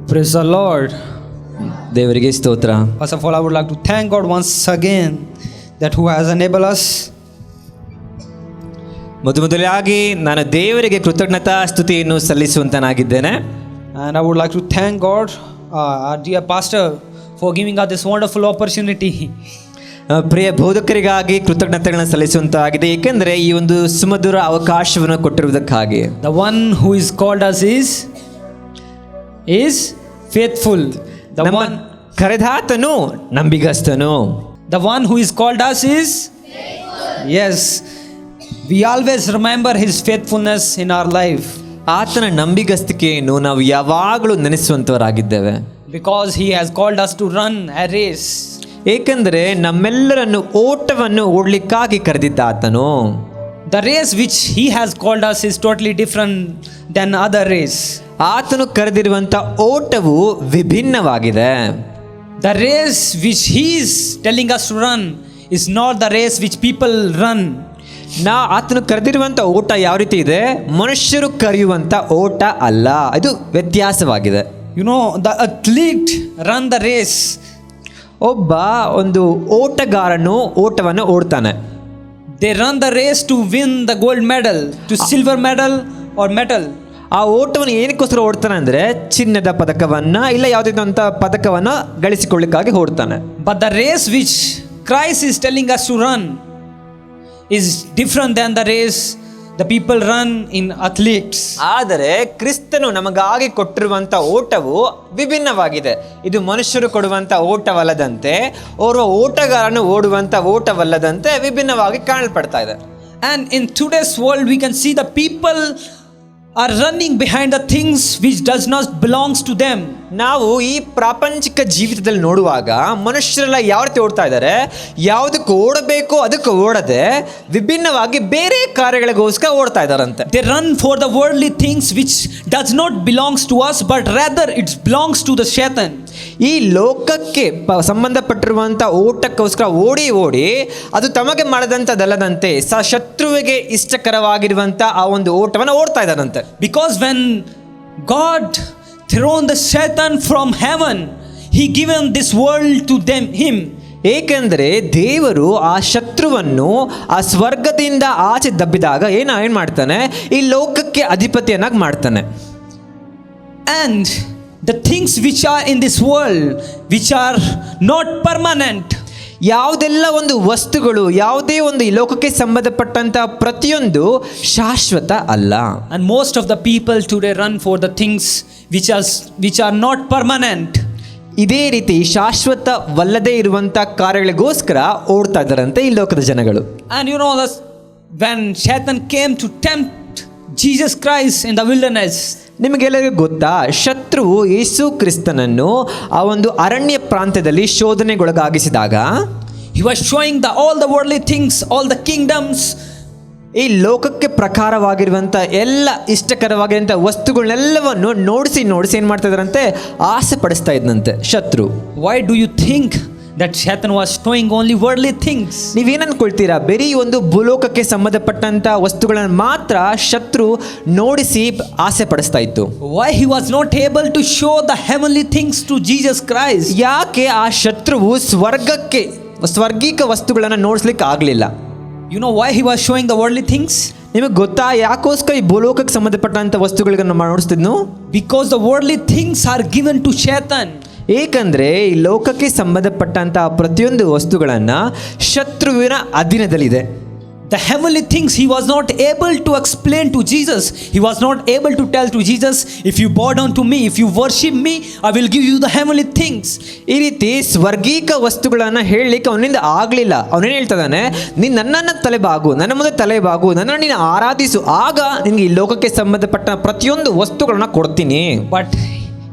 Praise the Lord. ದೇವರಿಗೆ ಸ್ತೋತ್ರ. First of all, I would like to thank God once again that who has enabled us. ಮೊದಲಾಗಿ ನಾನು ದೇವರಿಗೆ ಕೃತಜ್ಞತಾ ಸ್ತುತಿಯನ್ನು ಸಲ್ಲಿಸುವಂತನಾಗಿದ್ದೇನೆ. And I would like to thank God, our dear pastor, for giving us this wonderful opportunity. ಪ್ರಿಯ ಬೋಧಕರಿಗಾಗಿ ಕೃತಜ್ಞತೆಗಳನ್ನು ಸಲ್ಲಿಸುವಂತಾಗಿದೆ, ಏಕೆಂದರೆ ಈ ಒಂದು ಸುಮಧುರ ಅವಕಾಶವನ್ನು ಕೊಟ್ಟಿರುವುದಕ್ಕಾಗಿ. The one who is called us is faithful. The one ಕರೆದಾತನು ನಂಬಿಗಸ್ತನು. The one who is called us is faithful. Yes, we always remember his faithfulness in our life. ಆತನ ನಂಬಿಗಸ್ತಿಕೆಯನ್ನು ನಾವು ಯಾವಾಗಲೂ ನೆನೆಸುವಂತವರಾಗಿದ್ದೇವೆ. Because he has called us to run a race. ಏಕೆಂದರೆ ನಮ್ಮೆಲ್ಲರನ್ನು ಓಟವನ್ನು ಓಡಲಿಕ್ಕಾಗಿ ಕರೆದಿದ್ದ ಆತನು. The race which he has called us is totally different than other race. ಆತನು ಕರೆದಿರುವಂತ ಓಟವು ವಿಭಿನ್ನವಾಗಿದೆ. The race which he is telling us to run is not the race which people run. ಆತನು ಕರೆದಿರುವಂತ ಓಟ ಯಾವ ರೀತಿ ಇದೆ, ಮನುಷ್ಯರು ಕರೆಯುವಂತ ಓಟ ಅಲ್ಲ, ಇದು ವ್ಯತ್ಯಾಸವಾಗಿದೆ. You know, the athlete run the race. ಒಬ್ಬ ಒಂದು ಓಟಗಾರನು ಓಟವನ್ನು ಓಡ್ತಾನೆ. They run the race to win the gold medal, to silver medal or metal. ಆ ಓಟವನ್ನು ಏನಕ್ಕೋಸ್ಕರ ಓಡ್ತಾನೆ ಅಂದ್ರೆ ಚಿನ್ನದ ಪದಕವನ್ನ ಇಲ್ಲ ಯಾವುದಂತ ಪದಕವನ್ನ ಗಳಿಸಿಕೊಳ್ಳಿಕ್ಕಾಗಿ ಓಡ್ತಾನೆ. But the race which Christ is telling us to run is different than the race the people run in athletes. ಆದರೆ ಕ್ರಿಸ್ತನು ನಮಗಾಗಿ ಕೊಟ್ಟಿರುವಂತ ಓಟವು ವಿಭಿನ್ನವಾಗಿದೆ. ಇದು ಮನುಷ್ಯರು ಕೊಡುವಂತ ಓಟವಲ್ಲದಂತೆ, ಓರ್ವ ಓಟಗಾರನು ಓಡುವಂತ ಓಟವಲ್ಲದಂತೆ ವಿಭಿನ್ನವಾಗಿ ಕಾಣಲ್ಪಡ್ತಾ ಇದೆ. And in today's world we can see the people are running behind the things which does not belongs to them. ನಾವು ಈ ಪ್ರಾಪಂಚಿಕ ಜೀವಿತದಲ್ಲಿ ನೋಡುವಾಗ ಮನುಷ್ಯರೆಲ್ಲ ಯಾವ ರೀತಿ ಓಡ್ತಾ ಇದ್ದಾರೆ, ಯಾವುದಕ್ಕೆ ಓಡಬೇಕು ಅದಕ್ಕೆ ಓಡದೆ ವಿಭಿನ್ನವಾಗಿ ಬೇರೆ ಕಾರ್ಯಗಳಿಗೋಸ್ಕರ ಓಡ್ತಾ ಇದ್ದಾರಂತೆ. They run for the worldly things which does not belongs to us, but rather it belongs to the Satan. ಈ ಲೋಕಕ್ಕೆ ಸಂಬಂಧಪಟ್ಟಿರುವಂಥ ಓಟಕ್ಕೋಸ್ಕರ ಓಡಿ ಓಡಿ ಅದು ತಮಗೆ ಮಾಡದಂಥದ್ದಲ್ಲದಂತೆ ಶತ್ರುವಿಗೆ ಇಷ್ಟಕರವಾಗಿರುವಂಥ ಆ ಒಂದು ಓಟವನ್ನು ಓಡ್ತಾ ಇದ್ದಾರಂತೆ. Because when God thrown the Satan from heaven, he given this world to him. ಏಕೆಂದರೆ ದೇವರು ಆ ಶತ್ರುವನ್ನು ಆ ಸ್ವರ್ಗದಿಂದ ಆಚೆ ದಬ್ಬಿದಾಗ ಏನು ಮಾಡ್ತಾನೆ, ಈ ಲೋಕಕ್ಕೆ ಅಧಿಪತಿಯನ್ನಾಗಿ ಮಾಡ್ತಾನೆ. And the things which are in this world which are not permanent, ಯಾವುದೆಲ್ಲ ಒಂದು ವಸ್ತುಗಳು, ಯಾವುದೇ ಒಂದು ಈ ಲೋಕಕ್ಕೆ ಸಂಬಂಧಪಟ್ಟಂತ ಪ್ರತಿಯೊಂದು ಶಾಶ್ವತ ಅಲ್ಲ. and most of the people today run for the things which are not permanent. ಇದೇ ರೀತಿ ಶಾಶ್ವತವಲ್ಲದೆ ಇರುವಂತ ಕಾರ್ಯಗಳಿಗೋಸ್ಕರ ಓಡ್ತಾ ಇದ್ದಾರಂತೆ ಈ ಲೋಕದ ಜನಗಳು. And you know that when Satan came to tempt Jesus Christ in the wilderness, ನಿಮಗೆಲ್ಲರಿಗೂ ಗೊತ್ತಾ, ಶತ್ರುವು ಯೇಸು ಕ್ರಿಸ್ತನನ್ನು ಆ ಒಂದು ಅರಣ್ಯ ಪ್ರಾಂತ್ಯದಲ್ಲಿ ಶೋಧನೆಗೊಳಗಾಗಿಸಿದಾಗ he was showing all the worldly things, all the kingdoms, ಈ ಲೋಕಕ್ಕೆ ಪ್ರಕಾರವಾಗಿರುವಂಥ ಎಲ್ಲ ಇಷ್ಟಕರವಾಗಿರುವಂಥ ವಸ್ತುಗಳನ್ನೆಲ್ಲವನ್ನು ನೋಡಿಸಿ ಏನು ಮಾಡ್ತಾ ಇದ್ದಾರಂತೆ, ಆಸೆ ಪಡಿಸ್ತಾ ಇದ್ದಂತೆ ಶತ್ರು. Why do you think that Satan was showing only worldly things? ನೀವೇನು ಅನ್ಕೊಳ್ತೀರಾ, ಬರೀ ಒಂದು ಭೂಲೋಕಕ್ಕೆ ಸಂಬಂಧಪಟ್ಟಂತ ವಸ್ತುಗಳನ್ನು ಮಾತ್ರ ಶತ್ರು ನೋಡಿಸಿ ಆಸೆ ಪಡಿಸ್ತಾ ಇತ್ತು? Why he was not able to show the heavenly things to Jesus Christ? ಯಾಕೆ ಆ ಶತ್ರುವು ಸ್ವರ್ಗೀಕ ವಸ್ತುಗಳನ್ನು ನೋಡಿಸ್ಲಿಕ್ಕೆ ಆಗಲಿಲ್ಲ? You know why he was showing the worldly things? ನಿಮಗೆ ಗೊತ್ತಾ ಯಾಕೋಸ್ಕರ ಈ ಭೂಲೋಕಕ್ಕೆ ಸಂಬಂಧಪಟ್ಟಂತ ವಸ್ತುಗಳನ್ನು ನೋಡಿಸ್ತಿದ್ನು? Because the worldly things are given to Satan. ಏಕೆಂದರೆ ಈ ಲೋಕಕ್ಕೆ ಸಂಬಂಧಪಟ್ಟಂತ ಪ್ರತಿಯೊಂದು ವಸ್ತುಗಳನ್ನ ಶತ್ರುವಿನ ಅಧೀನದಲ್ಲಿದೆ. The heavenly things he was not able to explain to Jesus. He was not able to tell to Jesus, if you bow down to me, if you worship me, I will give you the heavenly things. ಈ ರೀತಿ ಸ್ವರ್ಗೀಕ ವಸ್ತುಗಳನ್ನ ಹೇಳಲಿಕ್ಕೆ ಅವನಿಂದ ಆಗಲಿಲ್ಲ. ಅವನೇನು ಹೇಳ್ತಿದ್ದಾನೆ, ನೀನು ನನ್ನನ್ನು ತಲೆಬಾಗು, ನನ್ನ ಮುಂದೆ ತಲೆಬಾಗು, ನನ್ನನ್ನು ನೀನು ಆರಾಧಿಸು, ಆಗ ನಿನಗೆ ಈ ಲೋಕಕ್ಕೆ ಸಂಬಂಧಪಟ್ಟ ಪ್ರತಿಯೊಂದು ವಸ್ತುಗಳನ್ನ ಕೊಡ್ತೀನಿ. But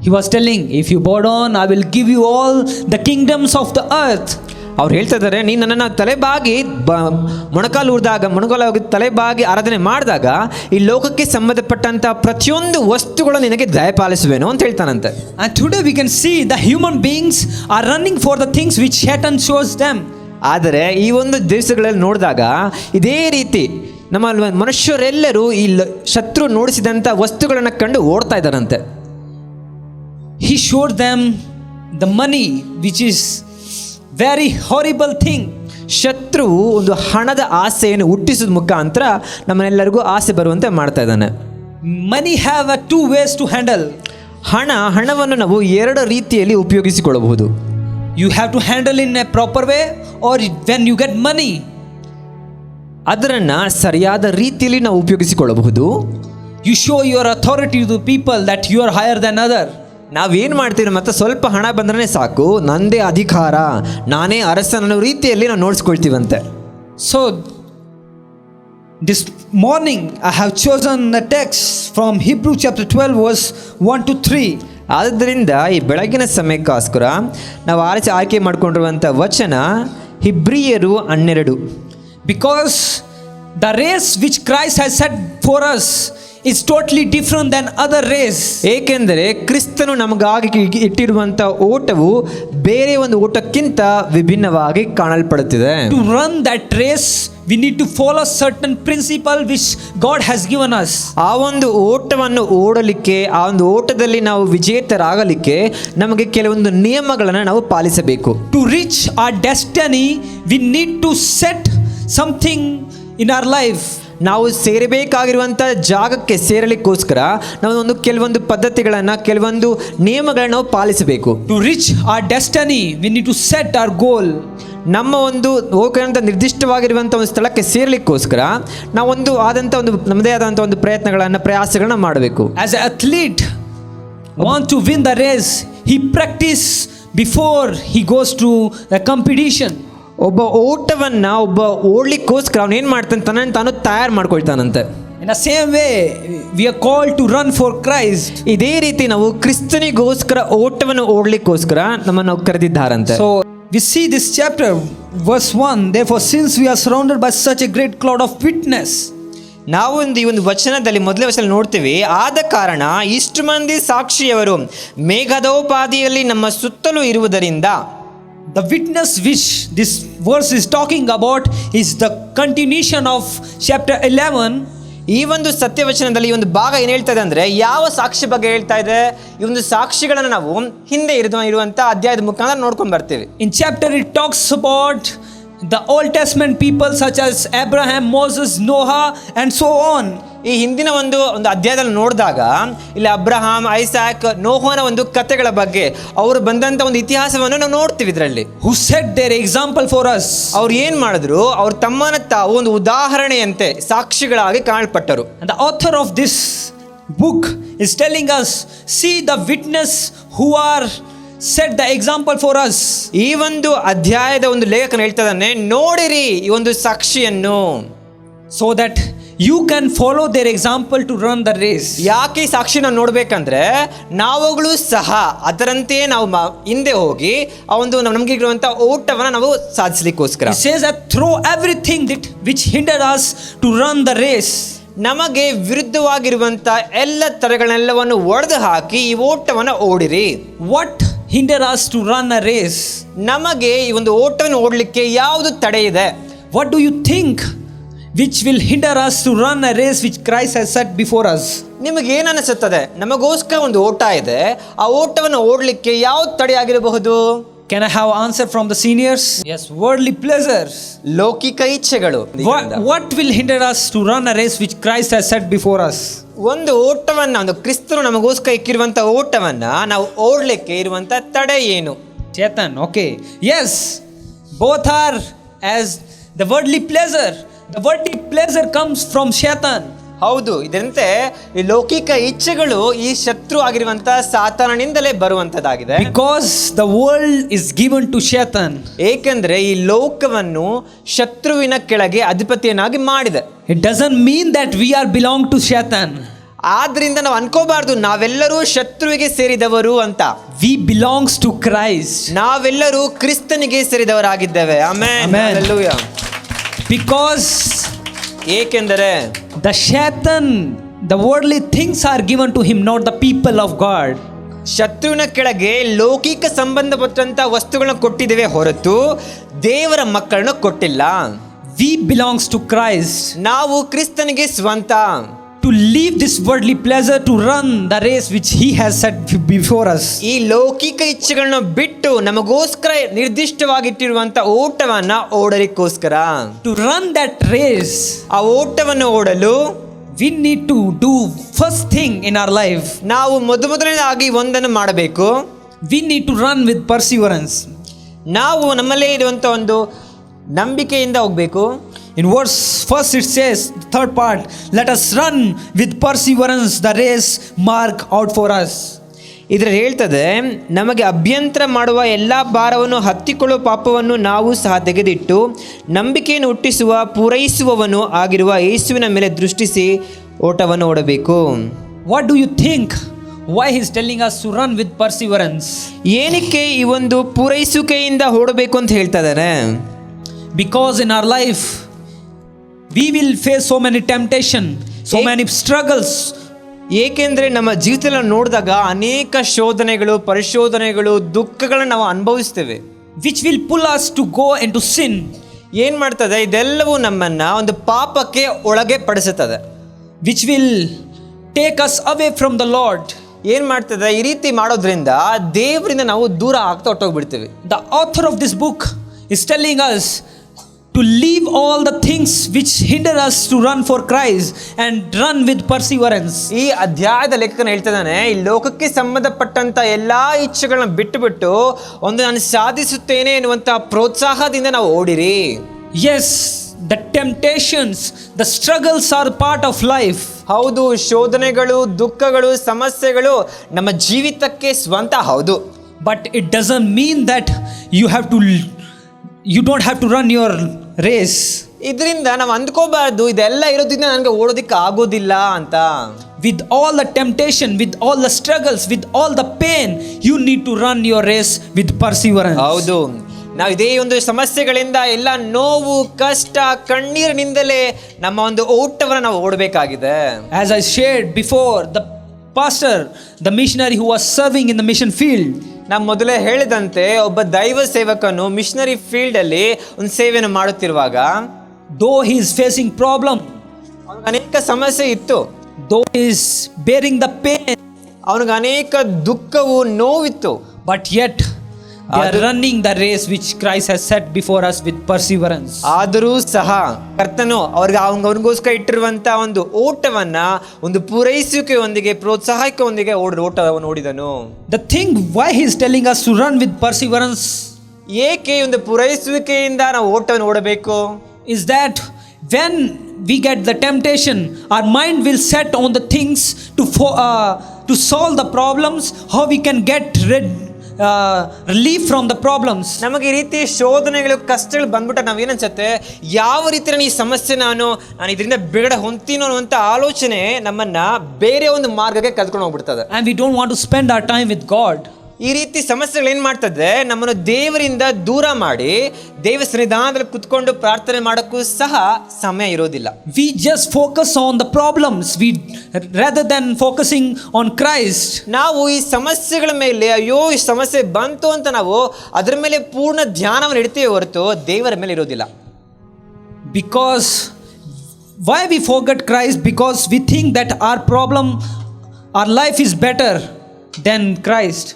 he was telling, if you bow down, I will give you all the kingdoms of the earth. ಅವ್ರು ಹೇಳ್ತಾ ಇದ್ದಾರೆ, ನೀನು ನನ್ನನ್ನು ತಲೆಬಾಗಿ ಮೊಣಕಾಲು ತಲೆಬಾಗಿ ಆರಾಧನೆ ಮಾಡಿದಾಗ ಈ ಲೋಕಕ್ಕೆ ಸಂಬಂಧಪಟ್ಟಂತ ಪ್ರತಿಯೊಂದು ವಸ್ತುಗಳು ನಿನಗೆ ದಯಪಾಲಿಸುವೆನು ಅಂತ ಹೇಳ್ತಾನಂತೆ. And today we can see the human beings are running for the things which Satan shows them. ಆದರೆ ಈ ಒಂದು ದಿವಸಗಳಲ್ಲಿ ನೋಡಿದಾಗ ಇದೇ ರೀತಿ ನಮ್ಮ ಮನುಷ್ಯರೆಲ್ಲರೂ ಈ ಶತ್ರು ನೋಡಿಸಿದಂಥ ವಸ್ತುಗಳನ್ನು ಕಂಡು ಓಡ್ತಾ ಇದ್ದಾರಂತೆ. he showed them the money, which is very horrible thing. ಶತ್ರು ಒಂದು ಹಣದ ಆಸೆಯನ್ನು ಹುಟ್ಟಿಸೋದ್ ಮುಖಾಂತರ ನಮ್ಮನ್ನೆಲ್ಲರಿಗೂ ಆಸೆ ಬರುವಂತೆ ಮಾಡ್ತಾ ಇದ್ದಾನೆ. Money have two ways to handle. ಹಣವನ್ನು ನಾವು ಎರಡು ರೀತಿಯಲ್ಲಿ ಉಪಯೋಗಿಸಿಕೊಳ್ಳಬಹುದು. You have to handle in a proper way, or when you get money, ಅದರನ್ನ ಸರಿಯಾದ ರೀತಿಯಲ್ಲಿ ನಾವು ಉಪಯೋಗಿಸಿಕೊಳ್ಳಬಹುದು. you show your authority to the people that you are higher than other. ನಾವೇನು ಮಾಡ್ತೀವಿ, ಮತ್ತೆ ಸ್ವಲ್ಪ ಹಣ ಬಂದ್ರೆ ಸಾಕು, ನಂದೇ ಅಧಿಕಾರ, ನಾನೇ ಅರಸನ ರೀತಿಯಲ್ಲಿ ನಾವು ನೋಡ್ಸ್ಕೊಳ್ತೀವಂತೆ. So this morning I have chosen a text from Hebrew chapter 12 verse 1 to 3. ಆದ್ದರಿಂದ ಈ ಬೆಳಗಿನ ಸಮಯಕ್ಕೋಸ್ಕರ ನಾವು ಆಯ್ಕೆ ಮಾಡಿಕೊಂಡಿರುವಂಥ ವಚನ ಹಿಬ್ರಿಯರು 12. Because the race which Christ has set for us is totally different than other race. ಏಕೆಂದರೆ ಕ್ರಿಸ್ತನು ನಮಗಾಗಿ ಇಟ್ಟಿರುವಂಥ ಓಟವು ಬೇರೆ ಒಂದು ಓಟಕ್ಕಿಂತ ವಿಭಿನ್ನವಾಗಿ ಕಾಣಲ್ಪಡುತ್ತಿದೆ. To run that race we need to follow certain principle which God has given us. ಆ ಒಂದು ಓಟವನ್ನು ಓಡಲಿಕ್ಕೆ, ಆ ಒಂದು ಓಟದಲ್ಲಿ ನಾವು ವಿಜೇತರಾಗಲಿಕ್ಕೆ ನಮಗೆ ಕೆಲವೊಂದು ನಿಯಮಗಳನ್ನು ನಾವು ಪಾಲಿಸಬೇಕು. To reach our destiny we need to set something in our life. ನಾವು ಸೇರಬೇಕಾಗಿರುವಂಥ ಜಾಗಕ್ಕೆ ಸೇರಲಿಕ್ಕೋಸ್ಕರ ನಾವು ಕೆಲವೊಂದು ಪದ್ಧತಿಗಳನ್ನು, ಕೆಲವೊಂದು ನಿಯಮಗಳನ್ನು ನಾವು ಪಾಲಿಸಬೇಕು. To reach our destiny we need to set our goal. ನಮ್ಮ ಒಂದು ಹೋಗುವಂಥ ನಿರ್ದಿಷ್ಟವಾಗಿರುವಂಥ ಒಂದು ಸ್ಥಳಕ್ಕೆ ಸೇರಲಿಕ್ಕೋಸ್ಕರ ನಾವೊಂದು ನಮ್ಮದೇ ಆದಂಥ ಒಂದು ಪ್ರಯಾಸಗಳನ್ನ ಮಾಡಬೇಕು. As an athlete want to win the race, he practice before he goes to the competition. ಒಬ್ಬ ಓಡ್ಲಿಕ್ಕೋಸ್ಕರ ಅವನು ಏನು ಮಾಡ್ತಾನೆ, ತನ್ನನ್ನು ತಾನು ತಯಾರು ಮಾಡ್ಕೊಳ್ತಾನಂತೆ. In the same way we are called to run for Christ. ಇದೇ ರೀತಿ ನಾವು ಕ್ರಿಸ್ತನಿಗೋಸ್ಕರ ಓಟವನ್ನು ಓಡ್ಲಿಕ್ಕೋಸ್ಕರ ನಮ್ಮನ್ನು ಕರೆದಿದ್ದಾರಂತೆ. So we see this chapter verse 1, therefore since we are surrounded by such a great cloud of witness. ನಾವು ಈ ಒಂದು ವಚನದಲ್ಲಿ ಮೊದಲೇ ವಚನ ನೋಡ್ತೀವಿ, ಆದ ಕಾರಣ ಇಷ್ಟು ಮಂದಿ ಸಾಕ್ಷಿಯವರು ಮೇಘದೋಪಾದಿಯಲ್ಲಿ ನಮ್ಮ ಸುತ್ತಲೂ ಇರುವುದರಿಂದ. The witness which this verse is talking about is the continuation of chapter 11. ಈ ಒಂದು ಸತ್ಯವಚನದಲ್ಲಿ ಈ ಒಂದು ಭಾಗ ಏನು ಹೇಳ್ತಾ ಇದೆ ಅಂದರೆ, ಯಾವ ಸಾಕ್ಷಿ ಬಗ್ಗೆ ಹೇಳ್ತಾ ಇದೆ? ಈ ಒಂದು ಸಾಕ್ಷಿಗಳನ್ನು ನಾವು ಹಿಂದೆ ಇರುವಂಥ ಅಧ್ಯಾಯದ ಮುಖಾಂತರ ನೋಡ್ಕೊಂಡು ಬರ್ತೀವಿ. In chapter it talks about the Old Testament people such as Abraham, Moses, Noah and so on. ಈ ಹಿಂದಿನ ಒಂದು ಅಧ್ಯಾಯದಲ್ಲಿ ನೋಡಿದಾಗ ಇಲ್ಲಿ ಅಬ್ರಹಾಂ, ಐಸಾಕ್, ನೋಹನ ಒಂದು ಕಥೆಗಳ ಬಗ್ಗೆ, ಅವರು ಬಂದಂಥ ಒಂದು ಇತಿಹಾಸವನ್ನು ನಾವು ನೋಡ್ತೀವಿ ಇದರಲ್ಲಿ. Who set their example for us. ಅವ್ರು ಏನು ಮಾಡಿದ್ರು, ಅವ್ರು ತಮ್ಮನ್ನ ತಾವು ಒಂದು ಉದಾಹರಣೆಯಂತೆ ಸಾಕ್ಷಿಗಳಾಗಿ ಕಾಣಲ್ಪಟ್ಟರು. And the author of this book is telling us, see the witness who are set the example for us. ಈ ಒಂದು ಅಧ್ಯಾಯದ ಒಂದು ಲೇಖಕನ ಹೇಳ್ತಾ ಇದ್ದಾನೆ, ನೋಡಿರಿ ಈ ಒಂದು ಸಾಕ್ಷಿಯನ್ನು, so that you can follow their example to run the race. ಯಾಕೆ ಈ ಸಾಕ್ಷಿನ ನೋಡ್ಬೇಕಂದ್ರೆ, ನಾವುಗಳು ಸಹ ಅದರಂತೆಯೇ ನಾವು ಹಿಂದೆ ಹೋಗಿ ಆ ಒಂದು ನಮಗೆ ಇರುವಂತ ಓಟವನ್ನು ನಾವು ಸಾಧಿಸಲಿಕ್ಕೋಸ್ಕರ. He says that throw everything that which hindered us to run the race. ನಮಗೆ ವಿರುದ್ಧವಾಗಿರುವಂತ ಎಲ್ಲ ತಡೆಗಳನ್ನೆಲ್ಲವನ್ನು ಒಡೆದು ಹಾಕಿ ಈ ಓಟವನ್ನು ಓಡಿರಿ. What hinder us to run a race? ನಮಗೆ ಈ ಒಂದು ಓಟವನ್ನು ಓಡಲಿಕ್ಕೆ ಯಾವುದು ತಡೆ ಇದೆ? What do you think which will hinder us to run a race which Christ has set before us? ನಿಮಗೆ ಏನು ಅನಿಸುತ್ತದೆ? ನಮಗೋಸ್ಕರ ಒಂದು ಓಟ ಇದೆ, ಆ ಓಟವನ್ನು ಓಡಲಿಕ್ಕೆ ಯಾವ ತಡೆ ಆಗಿರಬಹುದು? Can I have answer from the seniors? Yes, worldly pleasures. ಲೌಕಿಕ ಇಚ್ಛೆಗಳು. What will hinder us to run a race which Christ has set before us? ಒಂದು ಓಟವನ್ನ, ಒಂದು ಕ್ರಿಸ್ತನು ನಮಗೋಸ್ಕರ ಇಕ್ಕಿರುವಂತ ಓಟವನ್ನ ನಾವು ಓಡಲಿಕ್ಕೆ ಇರುವಂತ ತಡೆ ಏನು? Chetan, okay. Yes, both are as the worldly pleasure. The worldly pleasure comes from Satan. ಹೌದು, ಇದರಂತೆ ಈ ಲೌಕಿಕ ಇಚ್ಛೆಗಳು ಈ ಶತ್ರು ಆಗಿರುವಂತ ಸಾತಾನನಿಂದಲೇ ಬರುವಂತದ್ದಾಗಿದೆ. Because the world is given to Satan. ಏಕೆಂದ್ರೆ ಈ ಲೋಕವನ್ನು ಶತ್ರುವಿನ ಕೆಳಗೆ ಅಧಿಪತಿಯನ್ನಾಗಿ ಮಾಡಿದೆ. It doesn't mean that we are belong to Satan. ಆದ್ರಿಂದ ನಾವು ಅನ್ಕೋಬಾರ್ದು ನಾವೆಲ್ಲರೂ ಶತ್ರುವಿಗೆ ಸೇರಿದವರು ಅಂತ. We belongs to Christ. ನಾವೆಲ್ಲರೂ ಕ್ರಿಸ್ತನಿಗೆ ಸೇರಿದವರಾಗಿದ್ದೇವೆ. Amen, hallelujah. Because ಏಕೆಂದರೆ the Satan, the worldly things are given to him, not the people of God. ಶತ್ರುವಿನ ಕೆಳಗೆ ಲೌಕಿಕ ಸಂಬಂಧಪಟ್ಟಂತ ವಸ್ತುಗಳನ್ನ ಕೊಟ್ಟಿದ್ದೇವೆ ಹೊರತು ದೇವರ ಮಕ್ಕಳನ್ನ ಕೊಟ್ಟಿಲ್ಲ. We belongs to Christ. ನಾವು ಕ್ರಿಸ್ತನಿಗೆ ಸ್ವಂತ. to leave this worldly pleasure to run the race which he has set before us. ಈ ಲೌಕಿಕ ಇಚ್ಛೆಗಳನ್ನ ಬಿಟ್ಟು ನಮಗೋಸ್ಕರ ನಿರ್ದಿಷ್ಟವಾಗಿಟ್ಟಿರುವಂತ ಓಟವನ್ನ ಓಡಲಿಕ್ಕೋಸ್ಕರ, To run that race, ಆ ಓಟವನ್ನು ಓಡಲು we need to do first thing in our life. ನಾವು ಮೊದಲನೇದಾಗಿ ಒಂದನ್ನು ಮಾಡಬೇಕು. We need to run with perseverance. ನಾವು ನಮ್ಮಲ್ಲೇ ಇರುವಂತ ಒಂದು ನಂಬಿಕೆಯಿಂದ ಹೋಗ್ಬೇಕು. In verse first it says, the third part, let us run with perseverance the race mark out for us. ಇದರಲ್ಲಿ ಹೇಳ್ತದೆ, ನಮಗೆ ಅಭ್ಯಂತರ ಮಾಡುವ ಎಲ್ಲ ಭಾರವನ್ನು ಹತ್ತಿಕೊಳ್ಳುವ ಪಾಪವನ್ನು ನಾವು ಸಹ ತೆಗೆದಿಟ್ಟು ನಂಬಿಕೆಯನ್ನು ಹುಟ್ಟಿಸುವ ಪೂರೈಸುವವನು ಆಗಿರುವ ಯೇಸುವಿನ ಮೇಲೆ ದೃಷ್ಟಿಸಿ ಓಟವನ್ನು ಓಡಬೇಕು. What do you think? Why he is telling us to run with perseverance? ಏನಕ್ಕೆ ಈ ಒಂದು ಪೂರೈಸುವಿಕೆಯಿಂದ ಓಡಬೇಕು ಅಂತ ಹೇಳ್ತಾ ಇದ್ದಾನೆ? Because in our life we will face so many temptation, so many struggles. ಏಕೆಂದರೆ ನಮ್ಮ ಜೀವಿತದಲ್ಲಿ ನೋಡಿದಾಗ ಅನೇಕ ಶೋಧನೆಗಳು, ಪರಿಶೋಧನೆಗಳು, ದುಃಖಗಳನ್ನು ನಾವು ಅನುಭವಿಸ್ತೇವೆ. Which will pull us to go into sin. ಏನು ಮಾಡ್ತದೆ? ಇದೆಲ್ಲವೂ ನಮ್ಮನ್ನು ಒಂದು ಪಾಪಕ್ಕೆ ಒಳಗೆ ಪಡಿಸುತ್ತದೆ. Which will take us away from the Lord. ಏನು ಮಾಡ್ತದೆ? ಈ ರೀತಿ ಮಾಡೋದ್ರಿಂದ ದೇವರಿಂದ ನಾವು ದೂರ ಆಗ್ತಾ ಹೊರಟೋಗ್ಬಿಡ್ತೀವಿ. The author of this book is telling us to leave all the things which hinder us to run for Christ and run with perseverance. ಈ ಅಧ್ಯಾಯದ ಲೇಖಕನು ಹೇಳ್ತಿದ್ದಾನೆ, ಈ ಲೋಕಕ್ಕೆ ಸಂಬಂಧಪಟ್ಟಂತ ಎಲ್ಲಾ ಇಚ್ಛೆಗಳನ್ನ ಬಿಟ್ಟು ಒಂದು ನಾನು ಸಾಧಿಸುತ್ತೇನೆ ಎನ್ನುವಂತ ಪ್ರೋತ್ಸಾಹದಿಂದ ನಾವು ಓಡಿರಿ. Yes, the temptations, the struggles are part of life. ಹೌದು, ಶೋಧನೆಗಳು, ದುಃಖಗಳು, ಸಮಸ್ಯೆಗಳು ನಮ್ಮ ಜೀವಿತಕ್ಕೆ ಸ್ವಂತ. ಹೌದು, But it doesn't mean that you don't have to run your race. ಇದರಿಂದ ನಾವು ಅಂದ್ಕೋಬಾರ್ದು ಇದೆಲ್ಲ ಇರೋದ್ರಿಂದ ನನಗೆ ಓಡೋದಿಕ್ಕೆ ಆಗೋದಿಲ್ಲ ಅಂತ. With all the temptation, with all the struggles, with all the pain, you need to run your race with perseverance. ಹೌದು, ನಾವು ಇದೇ ಒಂದು ಸಮಸ್ಯೆಗಳಿಂದ ಎಲ್ಲ ನೋವು, ಕಷ್ಟ, ಕಣ್ಣೀರಿನಿಂದಲೇ ನಮ್ಮ ಒಂದು ಓಟವನ್ನು ನಾವು ಓಡಬೇಕಾಗಿದೆ. As I shared before, the pastor, the missionary who was serving in the mission field, ನಾವು ಮೊದಲೇ ಹೇಳಿದಂತೆ ಒಬ್ಬ ದೈವ ಸೇವಕನು ಮಿಷನರಿ ಫೀಲ್ಡ್ ಅಲ್ಲಿ ಒಂದು ಸೇವೆಯನ್ನು ಮಾಡುತ್ತಿರುವಾಗ, though he is facing problem, ಅವನಿಗೆ ಅನೇಕ ಸಮಸ್ಯೆ ಇತ್ತು, though he is bearing the pain, ಅವನಿಗೆ ಅನೇಕ ದುಃಖವು, ನೋವಿತ್ತು, but yet they are running the race which Christ has set before us with perseverance. ಆದರೂ ಸಹ ಕರ್ತನು ಅವನಿಗೋಸ್ಕರ ಇಟ್ಟಿರುವಂತ ಒಂದು ಓಟವನ್ನ ಒಂದು ಪೂರೈಸುವಿಕೆಯೊಂದಿಗೆ, ಪ್ರೋತ್ಸಾಹಕದೊಂದಿಗೆ ಓಟವನ್ನು ಓಡಿದನು. The thing why he is telling us to run with perseverance, ಏಕೆ ಒಂದು ಪೂರೈಸುವಿಕೆಯಿಂದ ನಾವು ಓಟವನ್ನು ಓಡಬೇಕು? is that when we get the temptation, our mind will set on the things to solve the problems, how we can get relief from the problems. ನಮಗೆ ಈ ರೀತಿ ಶೋಧನೆಗಳು, ಕಷ್ಟಗಳು ಬಂದ್ಬಿಟ್ಟ ನಾವೇನನ್ಸುತ್ತೆ, ಯಾವ ರೀತಿ ಈ ಸಮಸ್ಯೆ ನಾನು ಇದರಿಂದ ಬಿಡುಗಡೆ ಹೊಂತೀನೋ ಅನ್ನುವಂಥ ಆಲೋಚನೆ ನಮ್ಮನ್ನ ಬೇರೆ ಒಂದು ಮಾರ್ಗಕ್ಕೆ ಕಲ್ತ್ಕೊಂಡು ಹೋಗ್ಬಿಡ್ತದೆ. And we don't want to spend our time with God. ಈ ರೀತಿ ಸಮಸ್ಯೆಗಳು ಏನು ಮಾಡ್ತದೆ, ನಮ್ಮನ್ನು ದೇವರಿಂದ ದೂರ ಮಾಡಿ ದೇವ ಸನ್ನಿಧಾನದಲ್ಲಿ ಕುತ್ಕೊಂಡು ಪ್ರಾರ್ಥನೆ ಮಾಡೋಕ್ಕೂ ಸಹ ಸಮಯ ಇರೋದಿಲ್ಲ. We just focus on the problems rather than focusing on Christ. ನಾವು ಈ ಸಮಸ್ಯೆಗಳ ಮೇಲೆ, ಅಯ್ಯೋ ಈ ಸಮಸ್ಯೆ ಬಂತು ಅಂತ ನಾವು ಅದರ ಮೇಲೆ ಪೂರ್ಣ ಧ್ಯಾನವನ್ನು ಇಡ್ತೀವಿ ಹೊರತು ದೇವರ ಮೇಲೆ ಇರೋದಿಲ್ಲ. Because why we forget Christ? Because we think that our life is better than Christ.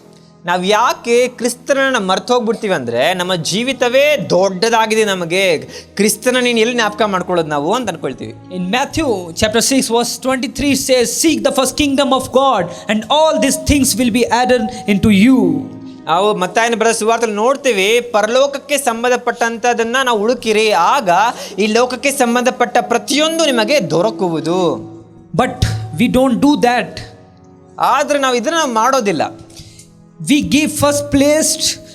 ನಾವು ಯಾಕೆ ಕ್ರಿಸ್ತನನ್ನ ಮರ್ತು ಹೋಗ್ಬಿಡ್ತೀವಿ ಅಂದರೆ, ನಮ್ಮ ಜೀವಿತವೇ ದೊಡ್ಡದಾಗಿದೆ, ನಮಗೆ ಕ್ರಿಸ್ತನ ನೀನು ಎಲ್ಲಿ ಜ್ಞಾಪಕ ಮಾಡ್ಕೊಳ್ಳೋದು ನಾವು ಅಂತ ಅನ್ಕೊಳ್ತೀವಿ. In Matthew chapter 6 verse 23 says, seek the first kingdom of God and all these things will be added into you. ನಾವು ಮತ್ತಾಯನ ಬರೆದ ಸುವಾರ್ತೆಯಲ್ಲಿ ನೋಡ್ತೀವಿ, ಪರಲೋಕಕ್ಕೆ ಸಂಬಂಧಪಟ್ಟಂಥದನ್ನ ನಾವು ಹುಡುಕಿರಿ, ಆಗ ಈ ಲೋಕಕ್ಕೆ ಸಂಬಂಧಪಟ್ಟ ಪ್ರತಿಯೊಂದು ನಿಮಗೆ ದೊರಕುವುದು. But we don't do that. ಆದರೆ ನಾವು ಇದನ್ನ ಮಾಡೋದಿಲ್ಲ. We give first place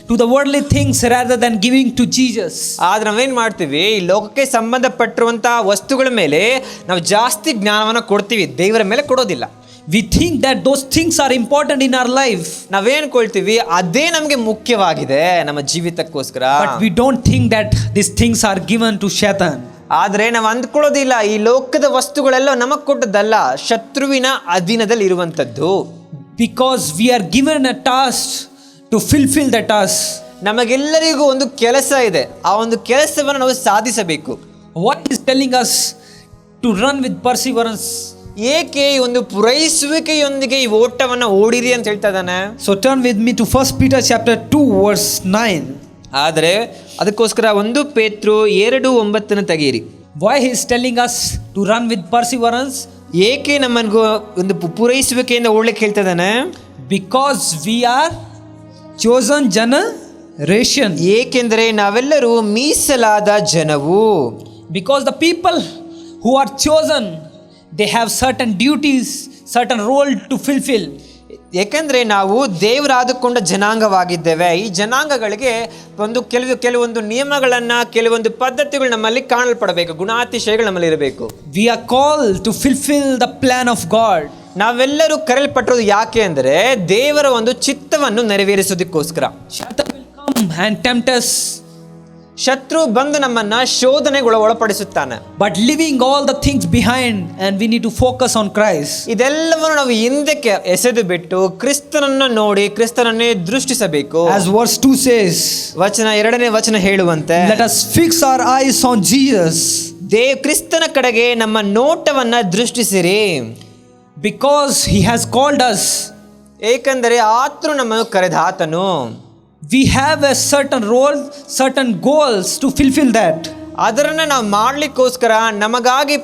to the worldly things rather than giving to Jesus. ಆದ್ರೆ ನಾವೇನು ಮಾಡ್ತೀವಿ, ಈ ಲೋಕಕ್ಕೆ ಸಂಬಂಧಪಟ್ಟಿರುವಂತಹ ವಸ್ತುಗಳ ಮೇಲೆ ನಾವು ಜಾಸ್ತಿ ಜ್ಞಾನವನ್ನು ಕೊಡ್ತೀವಿ, ದೇವರ ಮೇಲೆ ಕೊಡೋದಿಲ್ಲ. We think that those things are important in our life. ನಾವೇನ್ಕೊಳ್ತೀವಿ, ಅದೇ ನಮಗೆ ಮುಖ್ಯವಾಗಿದೆ ನಮ್ಮ ಜೀವಿತಕ್ಕೋಸ್ಕರ. But we don't think that these things are given to Shaitan. ಆದರೆ ನಾವು ಅಂದ್ಕೊಳ್ಳೋದಿಲ್ಲ, ಈ ಲೋಕದ ವಸ್ತುಗಳೆಲ್ಲ ನಮಗೆ ಕೊಟ್ಟದ್ದಲ್ಲ, ಶತ್ರುವಿನ ಅಧೀನದಲ್ಲಿ ಇರುವಂಥದ್ದು. Because we are given a task to fulfill the task. ನಮಗೆಲ್ಲರಿಗೂ ಒಂದು ಕೆಲಸ ಇದೆ, ಆ ಒಂದು ಕೆಲಸವನ್ನು ನಾವು ಸಾಧಿಸಬೇಕು. What is telling us to run with perseverance? ಏಕೆ ಈ ಒಂದು ಪೂರೈಸುವಿಕೆಯೊಂದಿಗೆ ಈ ಓಟವನ್ನು ಓಡಿರಿ ಅಂತ ಹೇಳ್ತಾ ಇದ್ದಾನೆ? So turn with me to 1 Peter chapter 2 verse 9. ಆದರೆ ಅದಕ್ಕೋಸ್ಕರ 1 ಪೇತ್ರ 2:9 ತೆಗೆಯಿರಿ. Why he is telling us to run with perseverance? ಏಕೆ ನಮ್ಮನಿಗೂ ಒಂದು ಪೂರೈಸುವಿಕೆಯಿಂದ ಓಡ್ಲಿಕ್ಕೆ ಹೇಳ್ತಾ ಇದ್ದಾನೆ? Because we are chosen generation. ಏಕೆಂದರೆ ನಾವೆಲ್ಲರೂ ಮೀಸಲಾದ ಜನವು. Because the people who are chosen, they have certain duties, certain role to fulfill. ಏಕೆಂದರೆ ನಾವು ದೇವರಾದುಕೊಂಡ ಜನಾಂಗವಾಗಿದ್ದೇವೆ. ಈ ಜನಾಂಗಗಳಿಗೆ ಕೆಲವೊಂದು ನಿಯಮಗಳನ್ನು, ಕೆಲವೊಂದು ಪದ್ಧತಿಗಳು ನಮ್ಮಲ್ಲಿ ಕಾಣಲ್ಪಡಬೇಕು, ಗುಣಾತಿಶಯಗಳು ನಮ್ಮಲ್ಲಿ ಇರಬೇಕು. We are called to fulfill the plan of God. ನಾವೆಲ್ಲರೂ ಕರೆಯಲ್ಪಟ್ಟಿರೋದು ಯಾಕೆ ಅಂದರೆ ದೇವರ ಒಂದು ಚಿತ್ತವನ್ನು ನೆರವೇರಿಸೋದಕ್ಕೋಸ್ಕರ. Satan will come and tempt us, ಶತ್ರು ಬಂದು ನಮ್ಮನ್ನ ಶೋಧನೆಗೆ ಒಳಪಡಿಸುತ್ತಾನೆ. but leaving all the things behind, and we need to focus on Christ. ಇದೆಲ್ಲವನ್ನು ನಾವು ಹಿಂದಕ್ಕೆ ಎಸೆದು ಬಿಟ್ಟು ಕ್ರಿಸ್ತನನ್ನು ನೋಡಿ ಕ್ರಿಸ್ತನನ್ನೇ ದೃಷ್ಟಿಸಬೇಕು. As verse 2 says, 2ನೇ ವಚನ ಹೇಳುವಂತೆ, let us fix our eyes on Jesus, ಕ್ರಿಸ್ತನ ಕಡೆಗೆ ನಮ್ಮ ನೋಟವನ್ನ ದೃಷ್ಟಿಸಿರಿ. because he has called us. ಏಕೆಂದರೆ ಆತನು ನಮ್ಮನ್ನು ಕರೆದಾತನು. We have a certain role, certain goals to fulfill that. ಅದರನ್ನ ನಾವು ಮಾಡ್ಲಿಕ್ಕೋಸ್ಕರ ನಮಗಾಗಿ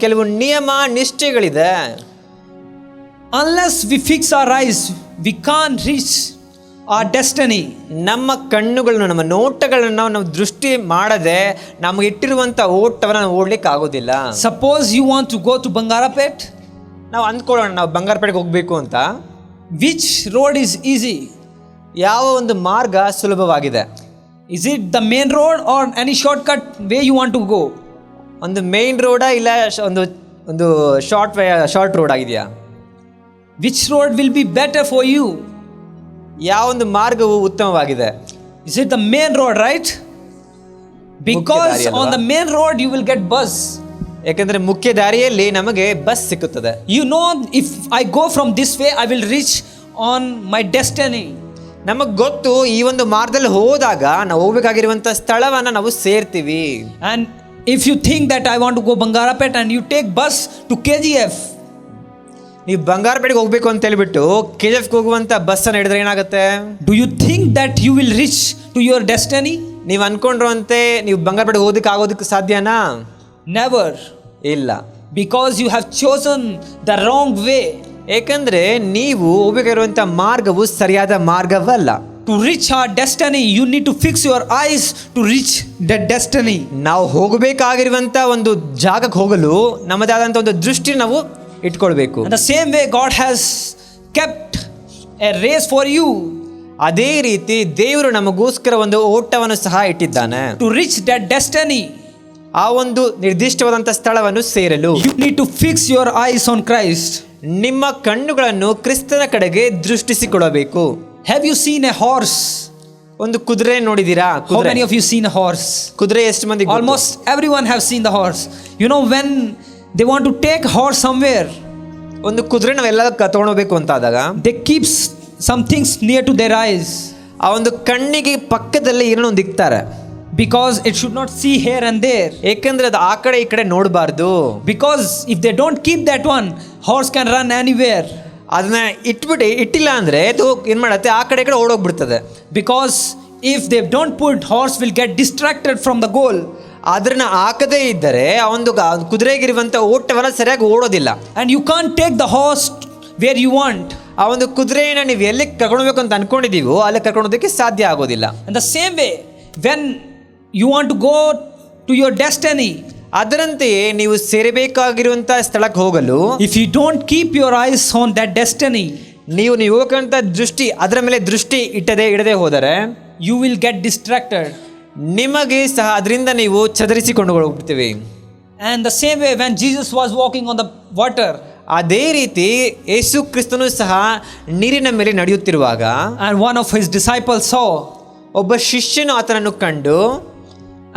ಕೆಲವು ನಿಯಮ ನಿಷ್ಠೆಗಳಿದೆ. Unless we fix our eyes, we can't reach our destiny. ನಮ್ಮ ಕಣ್ಣುಗಳನ್ನು, ನಮ್ಮ ನೋಟಗಳನ್ನು ನಾವು ದೃಷ್ಟಿ ಮಾಡದೆ ನಮಗೆ ಇಟ್ಟಿರುವಂತ ಓಟವನ್ನು ನಾವು ಓಡ್ಲಿಕ್ಕೆ ಆಗೋದಿಲ್ಲ. Suppose you want to go to Bangarapet. ನಾವು ಅಂದ್ಕೊಳ್ಳೋಣ ನಾವು ಬಂಗಾರಪೇಟೆಗೆ ಹೋಗ್ಬೇಕು ಅಂತ. Which road is easy? ಯಾವ ಒಂದು ಮಾರ್ಗ ಸುಲಭವಾಗಿದೆ? Is it the main road or any shortcut way you want to go? ಒಂದು ಮೇನ್ ರೋಡಾ ಇಲ್ಲ ಒಂದು ಶಾರ್ಟ್ ರೋಡ್ ಆಗಿದೆಯಾ? Which road will be better for you? ಯಾವ ಒಂದು ಮಾರ್ಗವು ಉತ್ತಮವಾಗಿದೆ? Is it the main road, right? Because on the main road you will get bus. ಯಾಕಂದ್ರೆ ಮುಖ್ಯ ದಾರಿಯಲ್ಲಿ ನಮಗೆ bus ಸಿಕ್ಕುತ್ತದೆ. You know, if I go from this way, I will reach on my destiny. ನಮಗೆ ಗೊತ್ತು ಈ ಒಂದು ಮಾರ್ಗದಲ್ಲಿ ಹೋದಾಗ ನಾವು ಹೋಗ್ಬೇಕಾಗಿರುವಂತ ಸ್ಥಳವನ್ನ ನಾವು ಸೇರ್ತೀವಿ. And if you think that I want to go Bangarapet and you take bus to KGF, ನೀವು ಬಂಗಾರಪೇಟೆಗೆ ಹೋಗ್ಬೇಕು ಅಂತ ಹೇಳ್ಬಿಟ್ಟು KGF ಹೋಗುವಂತ ಬಸ್ ಅನ್ನು ಹಿಡಿದ್ರೆ ಏನಾಗುತ್ತೆ? do you think that you will reach to your destiny? ನೀವು ಅನ್ಕೊಂಡ್ರಂತೆ ನೀವು ಬಂಗಾರಪೇಟೆಗೆ ಆಗೋದಕ್ಕೆ ಸಾಧ್ಯನಾ? Never. ಇಲ್ಲ. Because you have chosen the wrong way. ಏಕೆಂದ್ರೆ ನೀವು ಹೋಗಬೇಕಾಗಿರುವಂತ ಮಾರ್ಗವು ಸರಿಯಾದ ಮಾರ್ಗವಲ್ಲ. To reach our destiny, you need to fix your eyes to reach that destiny. ನಾವು ಹೋಗಬೇಕಾಗಿರುವಂತ ಒಂದು ಜಾಗಕ್ಕೆ ಹೋಗಲು ನಮ್ಮದಾದಂತ ಒಂದು ದೃಷ್ಟಿ ನಾವು ಇಟ್ಕೊಳ್ಬೇಕು. And the same way God has kept a race for you. ಅದೇ ರೀತಿ ದೇವರು ನಮಗೋಸ್ಕರ ಒಂದು ಓಟವನ್ನು ಸಹ ಇಟ್ಟಿದ್ದಾನೆ. To reach that destiny, ಆ ಒಂದು ನಿರ್ದಿಷ್ಟವಾದಂತ ಸ್ಥಳವನ್ನು ಸೇರಲು you need to fix your eyes on Christ. ನಿಮ್ಮ ಕಣ್ಣುಗಳನ್ನು ಕ್ರಿಸ್ತನ ಕಡೆಗೆ ದೃಷ್ಟಿಸಿಕೊಳ್ಳಬೇಕು. Have you seen a horse? ಒಂದು ಕುದುರೆ ನೋಡಿದೀರಾ? How many of you seen a horse? ಕುದುರೆ ಎಷ್ಟು ಮಂದಿ? Almost everyone have seen the horse. You know, when they want to take horse somewhere, ಒಂದು ಕುದುರೆ ನಾವೆಲ್ಲ ತಗೊಂಡೋಗ್ಬೇಕು ಅಂತ ಆದಾಗ they keep some things near to their eyes. ಆ ಒಂದು ಕಣ್ಣಿಗೆ ಪಕ್ಕದಲ್ಲಿ ಏನೋ ಒಂದು ಇಕ್ತಾರೆ. Because it should not see here and there. ಏಕೆಂದ್ರೆ ಅದು ಆ ಕಡೆ ಈ ಕಡೆ ನೋಡಬಾರ್ದು. Because if they don't keep that one, horse can run anywhere. ಅದನ್ನ ಇಟ್ಟಿಲ್ಲ ಅಂದ್ರೆ ಅದು ಏನ್ ಮಾಡುತ್ತೆ, ಆ ಕಡೆ ಈ ಕಡೆ ಓಡೋಗ್ಬಿಡ್ತದೆ. Because if they don't put, horse will get distracted from the goal. ಅದನ್ನ ಹಾಕದೇ ಇದ್ದರೆ ಆ ಒಂದು ಕುದುರೆಗಿರುವಂತ ಓಟವನ್ನ ಸರಿಯಾಗಿ ಓಡೋದಿಲ್ಲ. And you can't take the horse where you want. ಆ ಒಂದು ಕುದುರೆನ ನೀವು ಎಲ್ಲಿ ಕರ್ಕೊಂಡೋಗ್ಬೇಕು ಅಂತ ಅನ್ಕೊಂಡಿದೀವೋ ಅಲ್ಲಿ ಕರ್ಕೊಂಡೋದಕ್ಕೆ ಸಾಧ್ಯ ಆಗೋದಿಲ್ಲ. And the same way, when you want to go to your destiny, ಅದರಂತೆಯೇ ನೀವು ಸೇರಬೇಕಾಗಿರುವಂತ ಸ್ಥಳಕ್ಕೆ ಹೋಗಲು if you don't keep your eyes on that destiny, ನೀವು ಹೋಗಂತ ದೃಷ್ಟಿ ಅದರ ಮೇಲೆ ದೃಷ್ಟಿ ಇಡದೆ ಹೋದರೆ you will get distracted. ನಿಮಗೆ ಸಹ ಅದರಿಂದ ನೀವು ಚದರಿಸಿಕೊಂಡು ಹೋಗ್ಬಿಡ್ತೀವಿ. And the same way, when Jesus was walking on the water, ಅದೇ ರೀತಿ ಯೇಸು ಕ್ರಿಸ್ತನು ಸಹ ನೀರಿನ ಮೇಲೆ ನಡೆಯುತ್ತಿರುವಾಗ and one of his disciples saw, ಒಬ್ಬ ಶಿಷ್ಯನು ಆತನನ್ನು ಕಂಡು,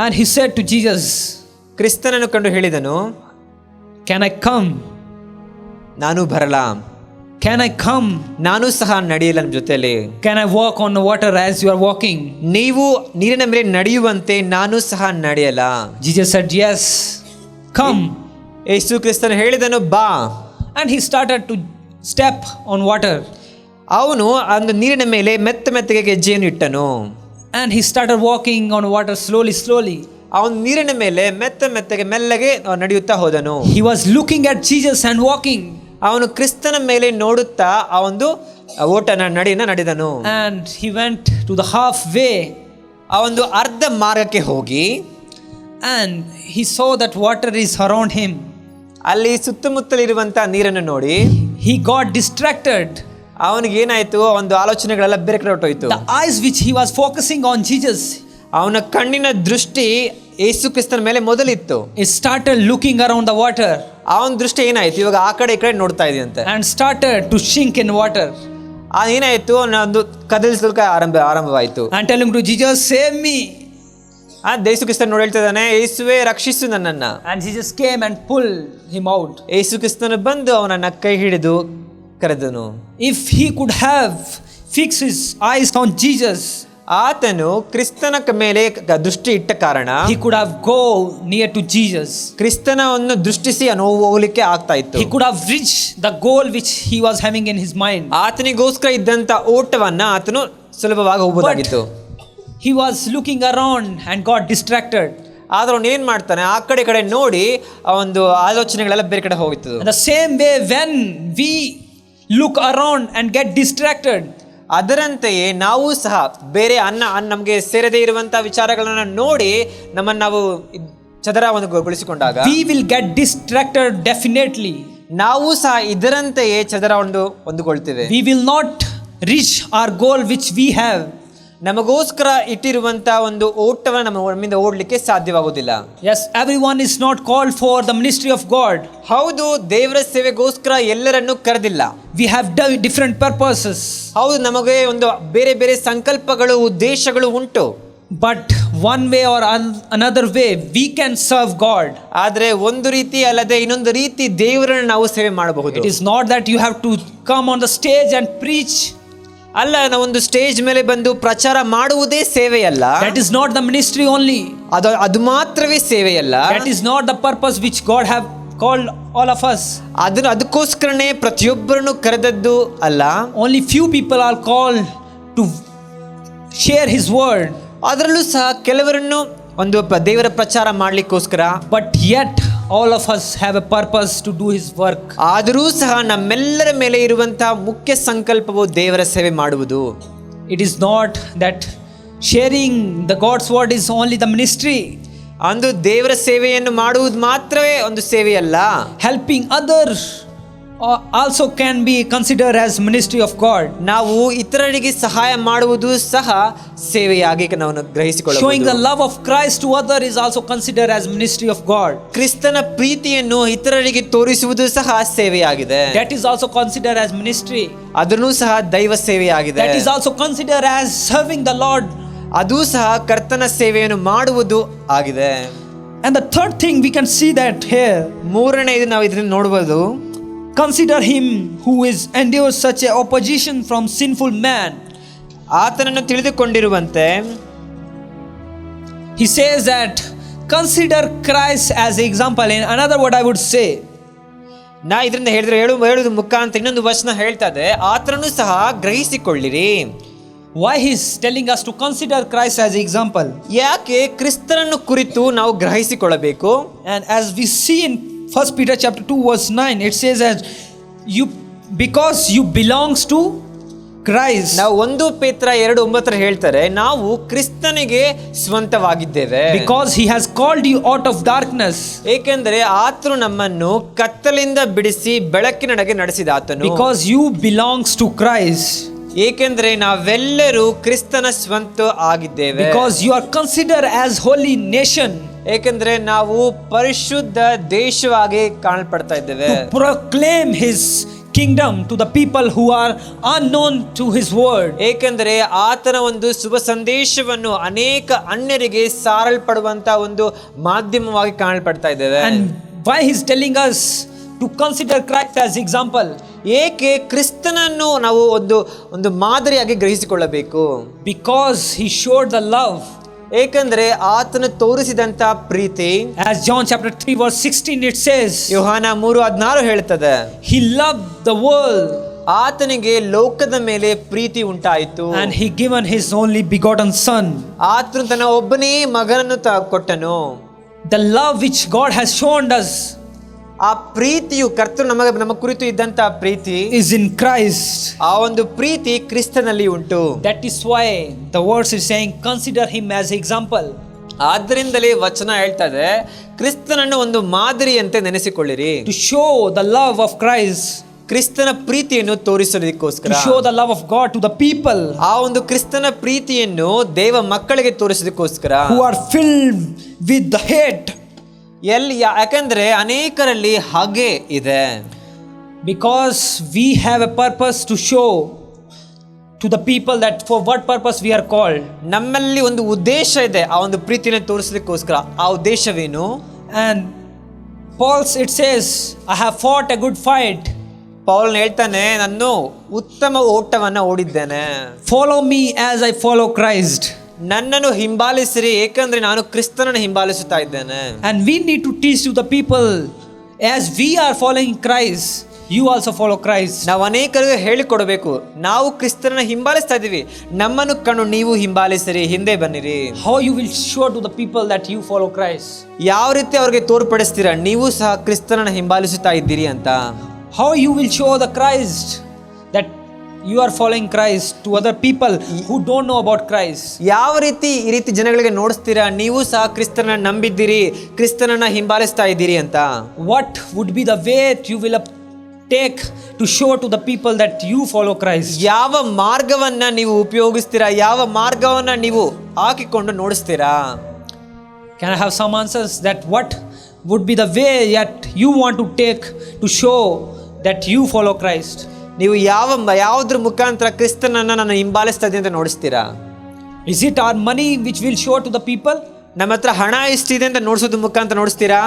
and he said to Jesus, ಕ್ರಿಸ್ತನನ್ನು ಕಂಡು ಹೇಳಿದನು, can I come? ನಾನು ಬರಲಾ? Can I come? ನಾನು ಸಹ ನಡೆಯಲ್ಲ ನಿಮ್ಮ ಜೊತೆಲಿ. Can I walk on the water as you are walking? ನೀವು ನೀರಿನ ಮೇಲೆ ನಡೆಯುವಂತೆ ನಾನು ಸಹ ನಡೆಯಲ್ಲ? Jesus said, yes, come. ಯೇಸು ಕ್ರಿಸ್ತನು ಹೇಳಿದನು, ಬಾ. and he started to step on water. ಅವನು ಒಂದು ನೀರಿನ ಮೇಲೆ ಮೆತ್ತಗೆ ಹೆಜ್ಜೆಯನ್ನು ಇಟ್ಟನು. And he started walking on water slowly. ಅವನು ನೀರಿನ ಮೇಲೆ ಮೆತ್ತಗೆ ಮೆಲ್ಲಗೆ ನಡೆಯುತ್ತಾ ಹೋದನು. He was looking at Jesus and walking. ಅವನು ಕ್ರಿಸ್ತನ ಮೇಲೆ ನೋಡುತ್ತಾ ಆ ಒಂದು ನಡೆದನು. And he went to the halfway. ಆ ಒಂದು ಅರ್ಧ ಮಾರ್ಗಕ್ಕೆ ಹೋಗಿ, and he saw that water is around him. ಅಲ್ಲಿ ಸುತ್ತಮುತ್ತಲಿರುವಂತಹ ನೀರನ್ನು ನೋಡಿ he got distracted. ಅವನಿಗೆ ಏನಾಯ್ತು, ಒಂದು ಆಲೋಚನೆಗಳೆಲ್ಲ ಬೇರೆ ಕಡೆ ಹೊರಟೋಯ್ತು. The eyes which he was focusing on Jesus, ಅವನ ಕಣ್ಣಿನ ದೃಷ್ಟಿ ಯೇಸು ಕ್ರಿಸ್ತನ ಮೇಲೆ ಮೊದಲಿತ್ತು. it started looking around the water. ಅವನ ದೃಷ್ಟಿ ಏನಾಯ್ತು, ಇವಾಗ ಆ ಕಡೆ ಈ ಕಡೆ ನೋಡ್ತಾ ಇದೆಯಂತೆ. and started to sink in water. ಏನಾಯ್ತು, ಒಂದು ಕದಲಿಸಲಿಕ್ಕೆ ಆರಂಭವಾಯಿತು. and telling to Jesus, save me. ಯೇಸು ಕ್ರಿಸ್ತನ ನೋಡಿ ಹೇಳ್ತಿದ್ದಾನೆ, ಯೇಸುವೇ ರಕ್ಷಿಸು ನನ್ನನ್ನ. and Jesus came and pulled him out. ಯೇಸು ಕ್ರಿಸ್ತನು ಬಂದು ಅವನನ್ನ ಕೈ ಹಿಡಿದು ಕರೆದನು. if he could have fixed his eyes on Jesus, ಆತನು ಕ್ರಿಸ್ತನ ಮೇಲೆ ದೃಷ್ಟಿ ಇಟ್ಟ ಕಾರಣ he could have go near to Jesus. ಕ್ರಿಸ್ತನವನ್ನು ದೃಷ್ಟಿಸಿ ಹೋಗಲಿಕ್ಕೆ ಆಗ್ತಾ ಇತ್ತು. he could have reached the goal which he was having in his mind. ಆತನಿಗೋಸ್ಕರ ಇದ್ದಂತ ಓಟವನ್ನ ಆತನು ಸುಲಭವಾಗಿ ಹೋಗಬಹುದಾಗಿತ್ತು. he was looking around and got distracted. ಆದ್ರೆ ಅವನು ಏನ್ ಮಾಡ್ತಾನೆ, ಆ ಕಡೆ ನೋಡಿ ಆ ಒಂದು ಆಲೋಚನೆಗಳೆಲ್ಲ ಬೇರೆ ಕಡೆ ಹೋಗಿತ್ತು. the same way when we look around and get distracted, ಅದರಂತೆಯೇ ನಾವು ಸಹ ಬೇರೆ ನಮಗೆ ಸೇರದೇ ಇರುವಂತಹ ವಿಚಾರಗಳನ್ನ ನೋಡಿ ನಮ್ಮನ್ನು ನಾವು ಚದರಗೊಳಿಸಿಕೊಂಡಾಗ we will get distracted definitely. ನಾವು ಸಹ ಇದರಂತೆಯೇ ಹೊಂದಿಕೊಳ್ತೇವೆ. we will not reach our goal which we have. ನಮಗೋಸ್ಕರ ಇಟ್ಟಿರುವಂತಹ ಒಂದು ಓಟವನ್ನು ನಮ್ಮಿಂದ ಓಡಲಿಕ್ಕೆ ಸಾಧ್ಯವಾಗುವುದಿಲ್ಲ. yes, everyone is not called for the ministry of God. ಹೌದು, ದೇವರ ಸೇವೆಗೋಸ್ಕರ ಎಲ್ಲರನ್ನು ಕರೆದಿಲ್ಲ. we have different purposes. ಹೌದು, ನಮಗೆ ಒಂದು ಬೇರೆ ಸಂಕಲ್ಪಗಳು ಉದ್ದೇಶಗಳು ಉಂಟು. but one way or another way we can serve God. ಆದ್ರೆ ಒಂದು ರೀತಿ ಅಲ್ಲದೆ ಇನ್ನೊಂದು ರೀತಿ ದೇವರನ್ನು ನಾವು ಸೇವೆ ಮಾಡಬಹುದು. it is not that you have to come on the stage and preach. ಅಲ್ಲ, ನಾವು ಒಂದು ಸ್ಟೇಜ್ ಮೇಲೆ ಬಂದು ಪ್ರಚಾರ ಮಾಡುವುದೇ ಸೇವೆಯಲ್ಲ. that is not the ministry only. ಅದು ಮಾತ್ರವೇ ಸೇವೆಯಲ್ಲ. that is not the purpose which God have called all of us. ಅದಕ್ಕೋಸ್ಕರನೇ ಪ್ರತಿಯೊಬ್ಬರನ್ನು ಕರೆದದ್ದು ಅಲ್ಲ. only few people are called to share his word. ಅದರಲ್ಲೂ ಸಹ ಕೆಲವರನ್ನು ಒಂದು ದೇವರ ಪ್ರಚಾರ ಮಾಡಲಿಕ್ಕೋಸ್ಕರ. but yet all of us have a purpose to do his work. ಆದರೂ ಸಹ ನಮ್ಮೆಲ್ಲರ ಮೇಲೆ ಇರುವಂತಹ ಮುಖ್ಯ ಸಂಕಲ್ಪವು ದೇವರ ಸೇವೆ ಮಾಡುವುದು. it is not that sharing the God's word is only the ministry. ಅಂದು ದೇವರ ಸೇವೆಯನ್ನು ಮಾಡುವುದು ಮಾತ್ರವೇ ಒಂದು ಸೇವೆಯಲ್ಲ. helping others also can be considered as ministry of God. ನಾವು ಇತರರಿಗೆ ಸಹಾಯ ಮಾಡುವುದು ಸಹ ಸೇವೆಯಾಗಿ ನಾವು ಗ್ರಹಿಸಿಕೊಳ್ಳಬಹುದು. showing the love of Christ to others is also considered as ministry of God. ಕ್ರಿಸ್ತನ ಪ್ರೀತಿಯನ್ನು ಇತರರಿಗೆ ತೋರಿಸುವುದು ಸಹ ಸೇವೆಯಾಗಿದೆ. that is also considered as ministry. ಅದನ್ನು ಸಹ ದೈವ ಸೇವೆಯಾಗಿದೆ. that is also considered as serving the Lord. ಅದು ಸಹ ಕರ್ತನ ಸೇವೆಯನ್ನು ಮಾಡುವುದು ಆಗಿದೆ. and the third thing we can see that here, ಮೂರನೆಯದು ನಾವು ಇದನ್ನು ನೋಡಬಹುದು. consider him who is endures such a opposition from sinful man. ಆತನನ್ನು ತಿಳಿದುಕೊಂಡಿರುವಂತೆ he says that consider Christ as example. in another word I would say, ನಾ ಇದರಿಂದ ಹೇಳುವುದು ಮುಖಾಂತರ ಇನ್ನೊಂದು ವಚನ ಹೇಳ್ತಾ ಇದೆ, ಆತನನ್ನು ಸಹ ಗ್ರಹಿಸಿಕೊಳ್ಳಿರಿ. why he is telling us to consider Christ as example? ಯಾಕೆ ಕ್ರಿಸ್ತನನ್ನು ಕುರಿತು ನಾವು ಗ್ರಹಿಸಿಕೊಳ್ಳಬೇಕು? and as we see in 1 Peter chapter 2 verse 9, it says that you because you belongs to Christ. ನಾವು 1 ಪೇತ್ರ 2:9 ಹೇಳ್ತಾರೆ, ನಾವು ಕ್ರಿಸ್ತನಿಗೆ ಸ್ವಂತವಾಗಿದ್ದೇವೆ. because he has called you out of darkness. ಏಕೆಂದರೆ ಆತನು ನಮ್ಮನ್ನು ಕತ್ತಲಿಂದ ಬಿಡಿಸಿ ಬೆಳಕಿನೆಡೆಗೆ ನಡೆಸಿದ ಆತನು. because you belongs to Christ. ಏಕೆಂದರೆ ನಾವೆಲ್ಲರೂ ಕ್ರಿಸ್ತನ ಸ್ವಂತ ಆಗಿದ್ದೇವೆ. because you are considered as holy nation. ಏಕೆಂದರೆ ನಾವು ಪರಿಶುದ್ಧ ದೇಶವಾಗಿ ಕಾಣಲ್ಪಡ್ತಾ ಇದ್ದೇವೆ. to proclaim his kingdom to the people who are unknown to his word. ಏಕೆಂದರೆ ಆತನ ಒಂದು ಶುಭ ಸಂದೇಶವನ್ನು ಅನೇಕ ಅನ್ಯರಿಗೆ ಸಾರಲ್ಪಡುವಂತ ಒಂದು ಮಾಧ್ಯಮವಾಗಿ ಕಾಣಲ್ಪಡ್ತಾ ಇದ್ದೇವೆ. and why he is telling us to consider Christ as example? ಏಕೆ ಕ್ರಿಸ್ತನನ್ನು ನಾವು ಒಂದು ಮಾದರಿಯಾಗಿ ಗ್ರಹಿಸಿಕೊಳ್ಳಬೇಕು? because he showed the love ಏಕೆಂದ್ರೆ ಆತನು ತೋರಿಸಿದಂತ ಪ್ರೀತಿ, as John chapter 3 verse 16 it says, ಯೋಹಾನ 3:16 ಹೇಳ್ತದೆ, he loved the world ಆತನಿಗೆ ಲೋಕದ ಮೇಲೆ ಪ್ರೀತಿ ಉಂಟಾಯಿತು and he given his only begotten son. ಆತನು ತನ್ನ ಒಬ್ಬನೇ ಮಗನನ್ನು ಕೊಟ್ಟನು. The love which God has shown us ಆ ಪ್ರೀತಿಯು ಕರ್ತನು ನಮ್ಮ ಕುರಿತು ಇದ್ದಂತ ಪ್ರೀತಿ is in Christ. ಆ ಒಂದು ಪ್ರೀತಿ ಕ್ರಿಸ್ತನಲ್ಲಿ ಉಂಟು. That is why the verse is saying, consider him as example. ಆದ್ದರಿಂದಲೇ ವಚನ ಹೇಳ್ತದೆ, ಕ್ರಿಸ್ತನನ್ನು ಒಂದು ಮಾದರಿಯಂತೆ ನೆನೆಸಿಕೊಳ್ಳಿರಿ. To show the love of Christ, ಕ್ರಿಸ್ತನ ಪ್ರೀತಿಯನ್ನು ತೋರಿಸೋದಕ್ಕೋಸ್ಕರ, to show the love of God to the people ಆ ಒಂದು ಕ್ರಿಸ್ತನ ಪ್ರೀತಿಯನ್ನು ದೇವ ಮಕ್ಕಳಿಗೆ ತೋರಿಸೋದಕ್ಕೋಸ್ಕರ, who are filled with the hate. ಯಾಕಂದ್ರೆ ಅನೇಕರಲ್ಲಿ ಹಾಗೆ ಇದೆ. Because we have a purpose to show to the people that for what purpose we are called. ನಮ್ಮಲ್ಲಿ ಒಂದು ಉದ್ದೇಶ ಇದೆ, ಆ ಒಂದು ಪ್ರೀತಿಯನ್ನು ತೋರಿಸೋದಕ್ಕೋಸ್ಕರ. ಆ ಉದ್ದೇಶವೇನು? And Paul it says, I have fought a good fight. Paul ಹೇಳ್ತಾನೆ, ನಾನು ಉತ್ತಮ ಓಟವನ್ನ ಓಡಿದ್ದೇನೆ. Follow me as I follow Christ. ನನ್ನನ್ನು ಹಿಂಬಾಲಿಸಿರಿ, ಏಕೆಂದ್ರೆ ನಾನು ಕ್ರಿಸ್ತನನ್ನು ಹಿಂಬಾಲಿಸುತ್ತಾ ಇದ್ದೇನೆ. And we need to teach to the people, as we are following Christ, you also follow Christ. ನಾವು ಅನೇಕರಿಗೆ ಹೇಳಿಕೊಡಬೇಕು, ನಾವು ಕ್ರಿಸ್ತನನ್ನು ಹಿಂಬಾಲಿಸ್ತಾ ಇದ್ದೀವಿ, ನಮ್ಮನ್ನು ಕಣ್ಣು ನೀವು ಹಿಂಬಾಲಿಸಿರಿ, ಹಿಂದೆ ಬನ್ನಿರಿ. How you will show to the people that you follow Christ? ಯಾವ ರೀತಿ ಅವ್ರಿಗೆ ತೋರ್ಪಡಿಸ್ತೀರಾ ನೀವು ಸಹ ಕ್ರಿಸ್ತನನ್ನು ಹಿಂಬಾಲಿಸುತ್ತಾ ಇದ್ದೀರಿ ಅಂತ. How you will show the Christ that you are following Christ to other people who don't know about Christ? ಯಾವ ರೀತಿ ಈ ರೀತಿ ಜನಗಳಿಗೆ ನೋಡಿಸ್ತೀರಾ ನೀವು ಸಹ ಕ್ರಿಸ್ತನನ್ನು ನಂಬಿದ್ದೀರಿ, ಕ್ರಿಸ್ತನನ್ನು ಹಿಂಬಾಲಿಸ್ತಾ ಇದ್ದೀರಿ ಅಂತ. What would be the way you will take to show to the people that you follow Christ? ಯಾವ ಮಾರ್ಗವನ್ನ ನೀವು ಉಪಯೋಗಿಸ್ತೀರಾ, ಯಾವ ಮಾರ್ಗವನ್ನ ನೀವು ಹಾಕಿಕೊಂಡು ನೋಡಿಸ್ತೀರಾ? Can I have some answers that what would be the way that you want to take to show that you follow Christ? ನೀವು ಯಾವುದ್ರ ಮುಖಾಂತರ ಕ್ರಿಸ್ತನನ್ನ ನಾನು ಹಿಂಬಾಲಿಸ್ತಾ ಇದ್ದೀನಿ ಅಂತ ನೋಡಿಸ್ತೀರಾ? Is it our money which will show to the people? ನಮ್ಮ ಹತ್ರ ಹಣ ಎಷ್ಟಿದೆ ಅಂತ ನೋಡಿಸೋದ್ರ ಮುಖಾಂತರ ನೋಡಿಸ್ತೀರಾ?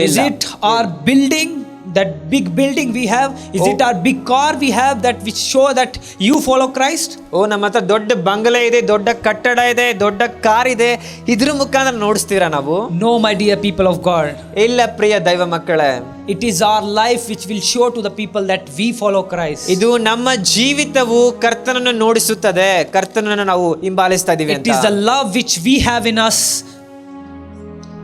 Is it our building, that big building we have? Is it our big car we have that which show that you follow Christ? ನಮ್ಮ ಹತ್ರ ದೊಡ್ಡ ಬಂಗಲೆ ಇದೆ, ದೊಡ್ಡ ಕಟ್ಟಡ ಇದೆ, ದೊಡ್ಡ ಕಾರ್ ಇದೆ, ಇದ್ರ ಮುಖಾಂತರ ನೋಡಿಸ್ತೀರಾ ನಾವು? No, my dear people of God. ಇಲ್ಲ ಪ್ರಿಯ ದೈವ ಮಕ್ಕಳೇ, it is our life which will show to the people that we follow Christ. ಇದು ನಮ್ಮ ಜೀವಿತವು ಕರ್ತನನ್ನು ನೋಡಿಸುತ್ತದೆ, ಕರ್ತನನ್ನು ನಾವು ಹಿಂಬಾಲಿಸ್ತಾ ಇದೀವಿ ಅಂತ. It is the love which we have in us.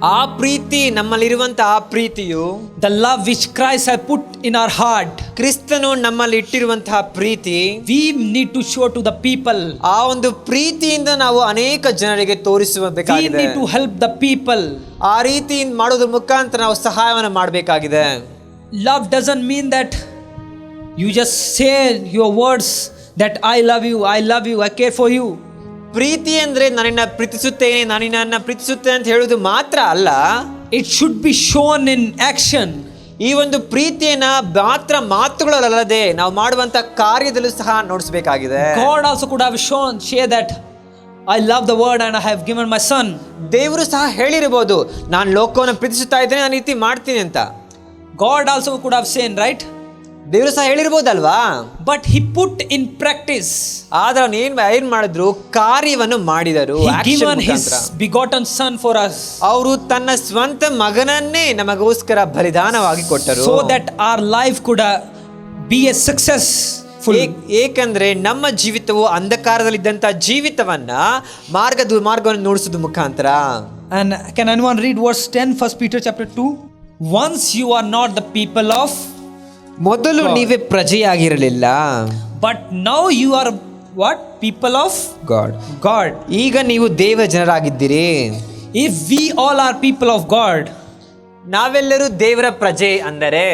ಆ ಪ್ರೀತಿ ನಮ್ಮಲ್ಲಿರುವಂತ ಆ ಪ್ರೀತಿಯು, the love which Christ has put in our heart, ಕ್ರಿಸ್ತನು ನಮ್ಮಲ್ಲಿ ಇಟ್ಟಿರುವಂತಹ ಪ್ರೀತಿ, we need to show to the people. ಆ ಒಂದು ಪ್ರೀತಿಯಿಂದ ನಾವು ಅನೇಕ ಜನರಿಗೆ ತೋರಿಸಬೇಕಾಗಿದೆ. We need to help the people. ಆ ರೀತಿ ಮಾಡೋದ್ರ ಮುಖಾಂತರ ನಾವು ಸಹಾಯವನ್ನು ಮಾಡಬೇಕಾಗಿದೆ. Love doesn't mean that you just say your words that I love you, I care for you. ಪ್ರೀತಿ ಅಂದ್ರೆ ನನ್ನನ್ನ ಪ್ರೀತಿಸುತ್ತೇನೆ, ನಾನು ನಿನ್ನನ್ನ ಪ್ರೀತಿಸುತ್ತೇನೆ ಅಂತ ಹೇಳುವುದು ಮಾತ್ರ ಅಲ್ಲ. It should be shown in action. ಈ ಒಂದು ಪ್ರೀತಿಯನ್ನ ಮಾತ್ರ ಮಾತುಗಳಲ್ಲದೆ ನಾವು ಮಾಡುವಂತ ಕಾರ್ಯದಲ್ಲೂ ಸಹ ನೋಡಿಸಬೇಕಾಗಿದೆ. God also could have share that I love the word and I have given my son. ದೇವರು ಸಹ ಹೇಳಿರಬಹುದು, ನಾನು ಲೋಕವನ್ನು ಪ್ರೀತಿಸುತ್ತಾ ಇದ್ದೇನೆ, ನಾನು ರೀತಿ ಮಾಡ್ತೀನಿ ಅಂತ. God also could have said, right? ದೇವರು ಸಹ ಹೇಳಿರ್ಬೋದಲ್ವಾ? But he put in practice. ಆದ್ರೆ ಅವನು ಏನ್ ಮಾಡಿದ್ರು, ಕಾರ್ಯವನ್ನು ಮಾಡಿದರು. He given his begotten son for us. ಅವರು ತನ್ನ ಸ್ವಂತ ಮಗನನ್ನೇ ನಮಗೋಸ್ಕರ ಬಲಿದಾನವಾಗಿ ಕೊಟ್ಟರು. So that our life could be a success. ಏಕೆಂದ್ರೆ ನಮ್ಮ ಜೀವಿತವು ಅಂಧಕಾರದಲ್ಲಿದ್ದಂತ ಜೀವಿತವನ್ನ ಮಾರ್ಗವನ್ನು ನೋಡಿಸೋದು ಮುಖಾಂತರ. And can anyone read verse 10, 1 Peter chapter 2? Once you are not the people of, ಮೊದಲು ನೀವೇ ಪ್ರಜೆಯಾಗಿರಲಿಲ್ಲ, but now you are what? People of God. ಈಗ ನೀವು ದೇವ ಜನರಾಗಿದ್ದೀರಿ. If we all are people of God, ನಾವೆಲ್ಲರೂ ದೇವರ ಪ್ರಜೆ ಅಂದರೆ,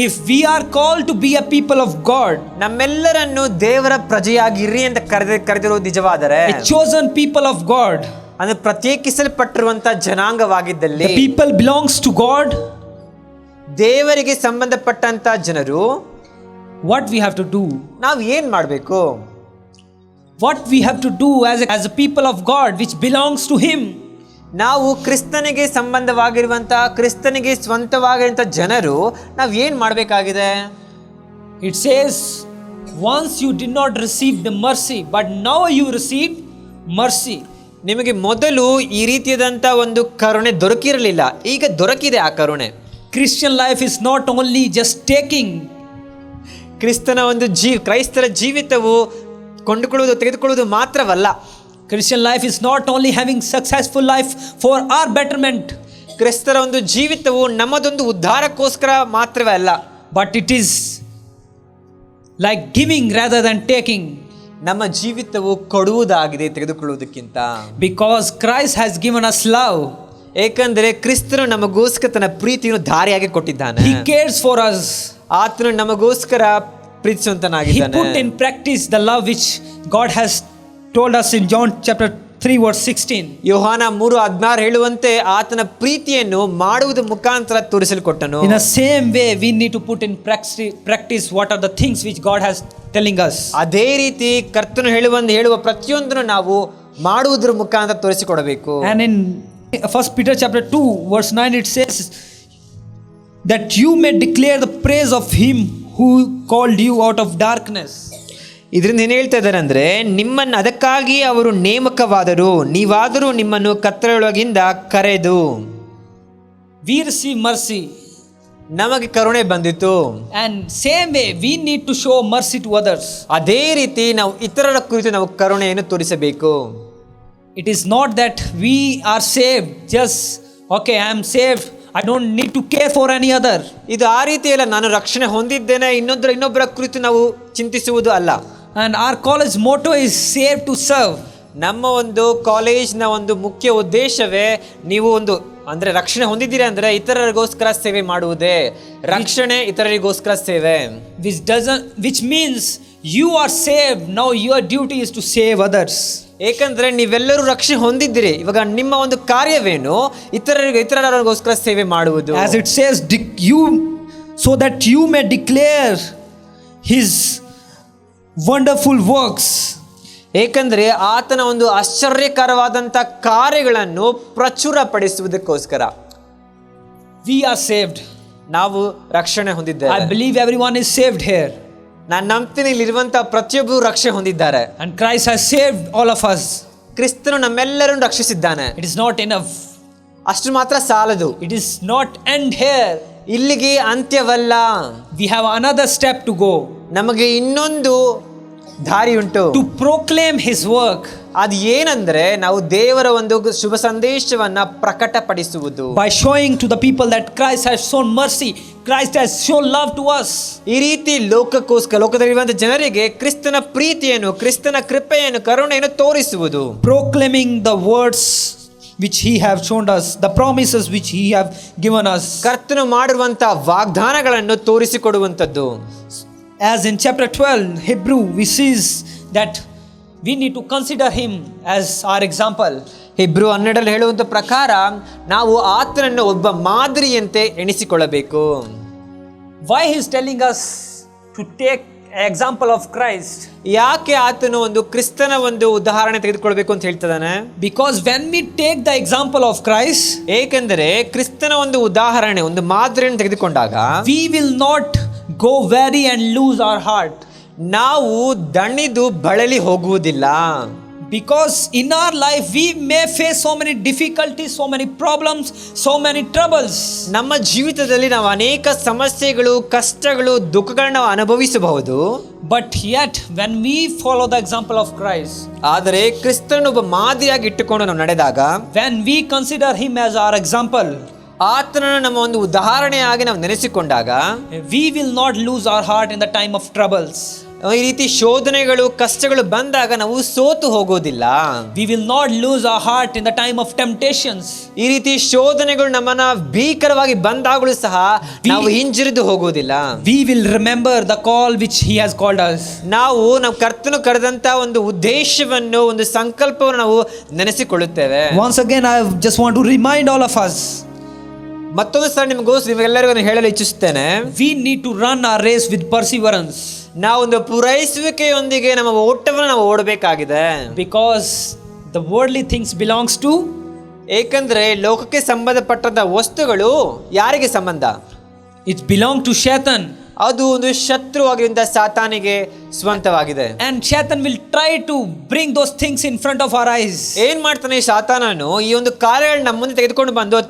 if we are called to be a people of God, ನಮ್ಮೆಲ್ಲರನ್ನು ದೇವರ ಪ್ರಜೆಯಾಗಿರ್ರಿ ಅಂತ ಕರೆದಿರೋ ನಿಜವಾದರೆ, a chosen people of God, ಅಂದ್ರೆ ಪ್ರತ್ಯೇಕಿಸಲ್ಪಟ್ಟಿರುವಂತ ಜನಾಂಗವಾಗಿದ್ದಲ್ಲಿ, the people belongs to God, ದೇವರಿಗೆ ಸಂಬಂಧಪಟ್ಟಂತ ಜನರು, what we have to do? ನಾವು ಏನ್ ಮಾಡಬೇಕು? What we have to do as a people of God which belongs to him? ನಾವು ಕ್ರಿಸ್ತನಿಗೆ ಸಂಬಂಧವಾಗಿರುವಂತ, ಕ್ರಿಸ್ತನಿಗೆ ಸ್ವಂತವಾಗಿರುವಂತ ಜನರು ನಾವು ಏನ್ ಮಾಡಬೇಕಾಗಿದೆ? It says, once you did not receive the mercy, but now you receive mercy. ನಿಮಗೆ ಮೊದಲು ಈ ರೀತಿಯಾದಂಥ ಒಂದು ಕರುಣೆ ದೊರಕಿರಲಿಲ್ಲ, ಈಗ ದೊರಕಿದೆ ಆ ಕರುಣೆ. Christian life is not only just taking. ಕ್ರೈಸ್ತರ ಜೀವಿತವು ಕೊಂಡುಕೊಳ್ಳುವುದು ತೆಗೆದುಕೊಳ್ಳುವುದು ಮಾತ್ರವಲ್ಲ. Christian life is not only having successful life for our betterment. ಕ್ರಿಸ್ತರ ಒಂದು ಜೀವಿತವು ನಮ್ಮದೊಂದು ಉದ್ಧಾರಕ್ಕೋಸ್ಕರ ಮಾತ್ರವೇ ಅಲ್ಲ, but it is like giving rather than taking. ನಮ್ಮ ಜೀವಿತವು ಕೊಡುವುದಾಗಿದೆ ತೆಗೆದುಕೊಳ್ಳುವುದಕ್ಕಿಂತ. Because Christ has given us love. ಏಕೆಂದರೆ ಕ್ರಿಸ್ತನು ನಮಗೋಸ್ಕರ ತನ್ನ ಪ್ರೀತಿಯನ್ನು ಧಾರೆಯಾಗಿ ಕೊಟ್ಟಿದ್ದಾನೆ. He cares for us. ಆತನು ನಮಗೋಸ್ಕರ He ಪ್ರೀತಿಸುವಂತನಾಗಿದ್ದಾನೆ. put in practice the love which God has told us in John chapter 3 verse 16. ಯೋಹಾನ 3:16 ಹೇಳುವಂತೆ ಆತನ ಪ್ರೀತಿಯನ್ನು ಮಾಡುವುದ ಮುಖಾಂತರ ತೋರಿಸಲ್ಕೊಟ್ಟನು. In the same way we need to put in practice what are the things which God has telling us. ಅದೇ ರೀತಿ ಕರ್ತನು ಹೇಳುವ ಪ್ರತಿಯೊಂದನ್ನು ನಾವು ಮಾಡುವುದರ ಮುಖಾಂತರ ತೋರಿಸಿಕೊಡಬೇಕು. And in 1 Peter chapter 2 verse 9 it says that you may declare the praise of him who called you out of darkness. ಇದರಿಂದ ಏನು ಹೇಳ್ತಾ ಇದ್ದಾರೆ ಅಂದರೆ, ನಿಮ್ಮನ್ನು ಅದಕ್ಕಾಗಿ ಅವರು ನೇಮಕವಾದರು, ನೀವಾದರೂ ನಿಮ್ಮನ್ನು ಕತ್ತಲೆಯೊಳಗಿಂದ ಕರೆದು. We receive mercy. ನಮಗೆ ಕರುಣೆ ಬಂದಿತು. And same way we need to show mercy to others. ಅದೇ ರೀತಿ ನಾವು ಇತರರ ಕುರಿತು ನಾವು ಕರುಣೆಯನ್ನು ತೋರಿಸಬೇಕು. It is not that we are saved just okay I am saved, I don't need to care for any other. ಇದು ಆ ರೀತಿ ಅಲ್ಲ, ನಾನು ರಕ್ಷಣೆ ಹೊಂದಿದ್ದೇನೆ ಇನ್ನೊಬ್ಬರ ಕುರಿತು ನಾವು ಚಿಂತಿಸುವುದು ಅಲ್ಲ. And our college motto is save to serve. ನಮ್ಮ ಒಂದು ಕಾಲೇಜ್ನ ಒಂದು ಮುಖ್ಯ ಉದ್ದೇಶವೇ ನೀವು ಅಂದ್ರೆ ರಕ್ಷಣೆ ಹೊಂದಿದ್ದೀರಿ ಅಂದ್ರೆ ಇತರರಿಗೋಸ್ಕರ ಸೇವೆ ಮಾಡುವುದೇ. ರಕ್ಷಣೆ ಇತರರಿಗೋಸ್ಕರ ಸೇವೆ. Which means you are saved, now your duty is to save others. ಏಕೆಂದ್ರೆ ನೀವೆಲ್ಲರೂ ರಕ್ಷಣೆ ಹೊಂದಿದ್ದೀರಿ, ಇವಾಗ ನಿಮ್ಮ ಒಂದು ಕಾರ್ಯವೇನು ಇತರರಿಗೋಸ್ಕರ ಸೇವೆ ಮಾಡುವುದು. As it says you so that you may declare his wonderful works. ಏಕೆಂದರೆ ಆತನ ಒಂದು ಆಶ್ಚರ್ಯಕರವಾದಂಥ ಕಾರ್ಯಗಳನ್ನು ಪ್ರಚುರಪಡಿಸುವುದಕ್ಕೋಸ್ಕರ. We are saved. ನಾವು ರಕ್ಷಣೆ ಹೊಂದಿದ್ದೇವೆ. I believe everyone is saved here. ನಾನು ನಂಬ್ತೀನಿ ಇಲ್ಲಿರುವಂತಹ ಪ್ರತಿಯೊಬ್ಬರು ರಕ್ಷಣೆ ಹೊಂದಿದ್ದಾರೆ. And Christ has saved all of us. ಕ್ರಿಸ್ತನು ನಮ್ಮೆಲ್ಲರನ್ನು ರಕ್ಷಿಸಿದ್ದಾನೆ. It is not enough. ಅಷ್ಟು ಮಾತ್ರ ಸಾಲದು. It is not end here. ಇಲ್ಲಿಗೆ ಅಂತ್ಯವಲ್ಲ. We have another step to go. ನಮಗೆ ಇನ್ನೊಂದು ದಾರಿ ಉಂಟು. To proclaim his work. ಅದು ಏನಂದ್ರೆ ನಾವು ದೇವರ ಒಂದು ಶುಭ ಸಂದೇಶವನ್ನ ಪ್ರಕಟಪಡಿಸುವುದು. By showing to the people that Christ has shown mercy, Christ has shown love to us. ಈ ರೀತಿ ಲೋಕದಲ್ಲಿರುವಂತ ಜನರಿಗೆ ಕ್ರಿಸ್ತನ ಪ್ರೀತಿಯನ್ನು, ಕ್ರಿಸ್ತನ ಕೃಪೆಯನ್ನು, ಕರುಣೆಯನ್ನು ತೋರಿಸುವುದು. Proclaiming the words which he have shown us, the promises which he have given us. ಕರ್ತನು ಮಾಡಿರುವಂತಹ ವಾಗ್ದಾನಗಳನ್ನು ತೋರಿಸಿಕೊಡುವಂತದ್ದು. As in chapter 12 Hebrew we sees that we need to consider him as our example. Hebrew 12 ಹೇಳುವಂತ ಪ್ರಕಾರ ನಾವು ಆತನನ್ನು ಒಬ್ಬ ಮಾದರಿಯಂತೆ ಎಣಿಸಿಕೊಳ್ಳಬೇಕು. Why he is telling us to take example of Christ? ಯಾಕೆ ಆತನು ಒಂದು ಕ್ರಿಸ್ತನ ಒಂದು ಉದಾಹರಣೆ ತೆಗೆದುಕೊಳ್ಳಬೇಕು ಅಂತ ಹೇಳ್ತಿದ್ದಾನೆ? Because when we take the example of Christ, ಏಕೆಂದರೆ ಕ್ರಿಸ್ತನ ಒಂದು ಉದಾಹರಣೆ, ಒಂದು ಮಾದರಿಯನ್ನು ತೆಗೆದುಕೊಂಡಾಗ we will not go weary and lose our heart. ನಾವು ದಣಿದು ಬಳಲಿ ಹೋಗುವುದಿಲ್ಲ. Because in our life we may face so many difficulties, so many problems, so many troubles. ನಮ್ಮ ಜೀವಿತದಲ್ಲಿ ನಾವು ಅನೇಕ ಸಮಸ್ಯೆಗಳು, ಕಷ್ಟಗಳು, ದುಃಖಗಳನ್ನು ಅನುಭವಿಸಬಹುದು. But yet when we follow the example of Christ, ಆದರೆ ಕ್ರಿಸ್ತನನ್ನು ಒಬ್ಬ ಮಾದರಿಯಾಗಿ ಇಟ್ಟುಕೊಂಡು ನಾವು ನಡೆದಾಗ, when we consider him as our example, ಆತನನ್ನು ನಮ್ಮ ಒಂದು ಉದಾಹರಣೆಯಾಗಿ ನಾವು ನೆನೆಸಿಕೊಂಡಾಗ we will not lose our heart in the time of troubles. ಈ ರೀತಿ ಶೋಧನೆಗಳು, ಕಷ್ಟಗಳು ಬಂದಾಗ ನಾವು ಸೋತು ಹೋಗೋದಿಲ್ಲ. We will not lose our heart in the time of temptations. ಈ ರೀತಿ ಶೋಧನೆಗಳು ನಮ್ಮನ್ನ ಭೀಕರವಾಗಿ ಬಂದಾಗಲೂ ಸಹ ನಾವು ಹಿಂಜರಿದು ಹೋಗೋದಿಲ್ಲ. We will remember the call which he has called us. ನಾವು ನಮ್ಮ ಕರ್ತನು ಕರೆದಂತ ಒಂದು ಉದ್ದೇಶವನ್ನು, ಒಂದು ಸಂಕಲ್ಪವನ್ನು ನಾವು ನೆನೆಸಿಕೊಳ್ಳುತ್ತೇವೆ. Once again I just want to remind all of us, ಮತ್ತೊಂದು ಸಲ ನಿಮಗೆಲ್ಲರಿಗೂ ಹೇಳಲು ಇಚ್ಛಿಸುತ್ತೇನೆ, we need to run our race with perseverance. ನಾವು ಒಂದು ಪೂರೈಸುವಿಕೆಯೊಂದಿಗೆ ನಮ್ಮ ಓಟವನ್ನು ನಾವು ಓಡಬೇಕಾಗಿದೆ. Because the worldly things belongs to, ಏಕೆಂದ್ರೆ ಲೋಕಕ್ಕೆ ಸಂಬಂಧಪಟ್ಟಂತ ವಸ್ತುಗಳು ಯಾರಿಗೆ ಸಂಬಂಧ? it belong to Shaitan. ಅದು ಒಂದು ಶತ್ರುವಾಗಿರುವಂತಹ ಸಾತಾನಿಗೆ ಸ್ವಂತವಾಗಿದೆ. And Satan will try to bring those things in front of our eyes. ಏನ್ ಮಾಡ್ತಾನೆ ಸಾತಾನನು, ಈ ಒಂದು ಕಾರ್ಯಗಳನ್ನ ನಮ್ಮ ಮುಂದೆ ತೆಗೆದುಕೊಂಡು ಬಂದು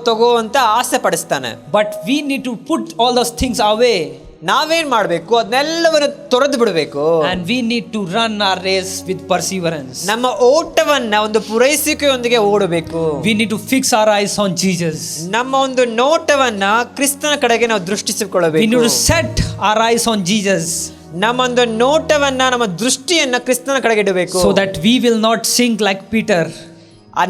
ತಗೋ ಅಂತ ಆಸೆ ಪಡಿಸ್ತಾನೆ. But we need to put all those things away. ನಾವೇನ್ ಮಾಡ್ಬೇಕು, ಅದನ್ನೆಲ್ಲವನ್ನು ತೊರೆದು ಬಿಡಬೇಕು. And we need to run our race with perseverance. ನಮ್ಮ ಓಟವನ್ನ ಒಂದು ಪೂರೈಸಿಕೆಯೊಂದಿಗೆ ಓಡಬೇಕು. We need to fix our eyes on Jesus. ನಮ್ಮ ಒಂದು ನೋಟವನ್ನ ಕ್ರಿಸ್ತನ ಕಡೆಗೆ ನಾವು ದೃಷ್ಟಿಸಿಕೊಳ್ಳಬೇಕು. We need to set our eyes on Jesus. ನಮ್ಮೊಂದು ನೋಟವನ್ನ, ನಮ್ಮ ದೃಷ್ಟಿಯನ್ನ ಕ್ರಿಸ್ತನ ಕಡೆಗೆ ಇಡಬೇಕು. So that we will not sink like Peter.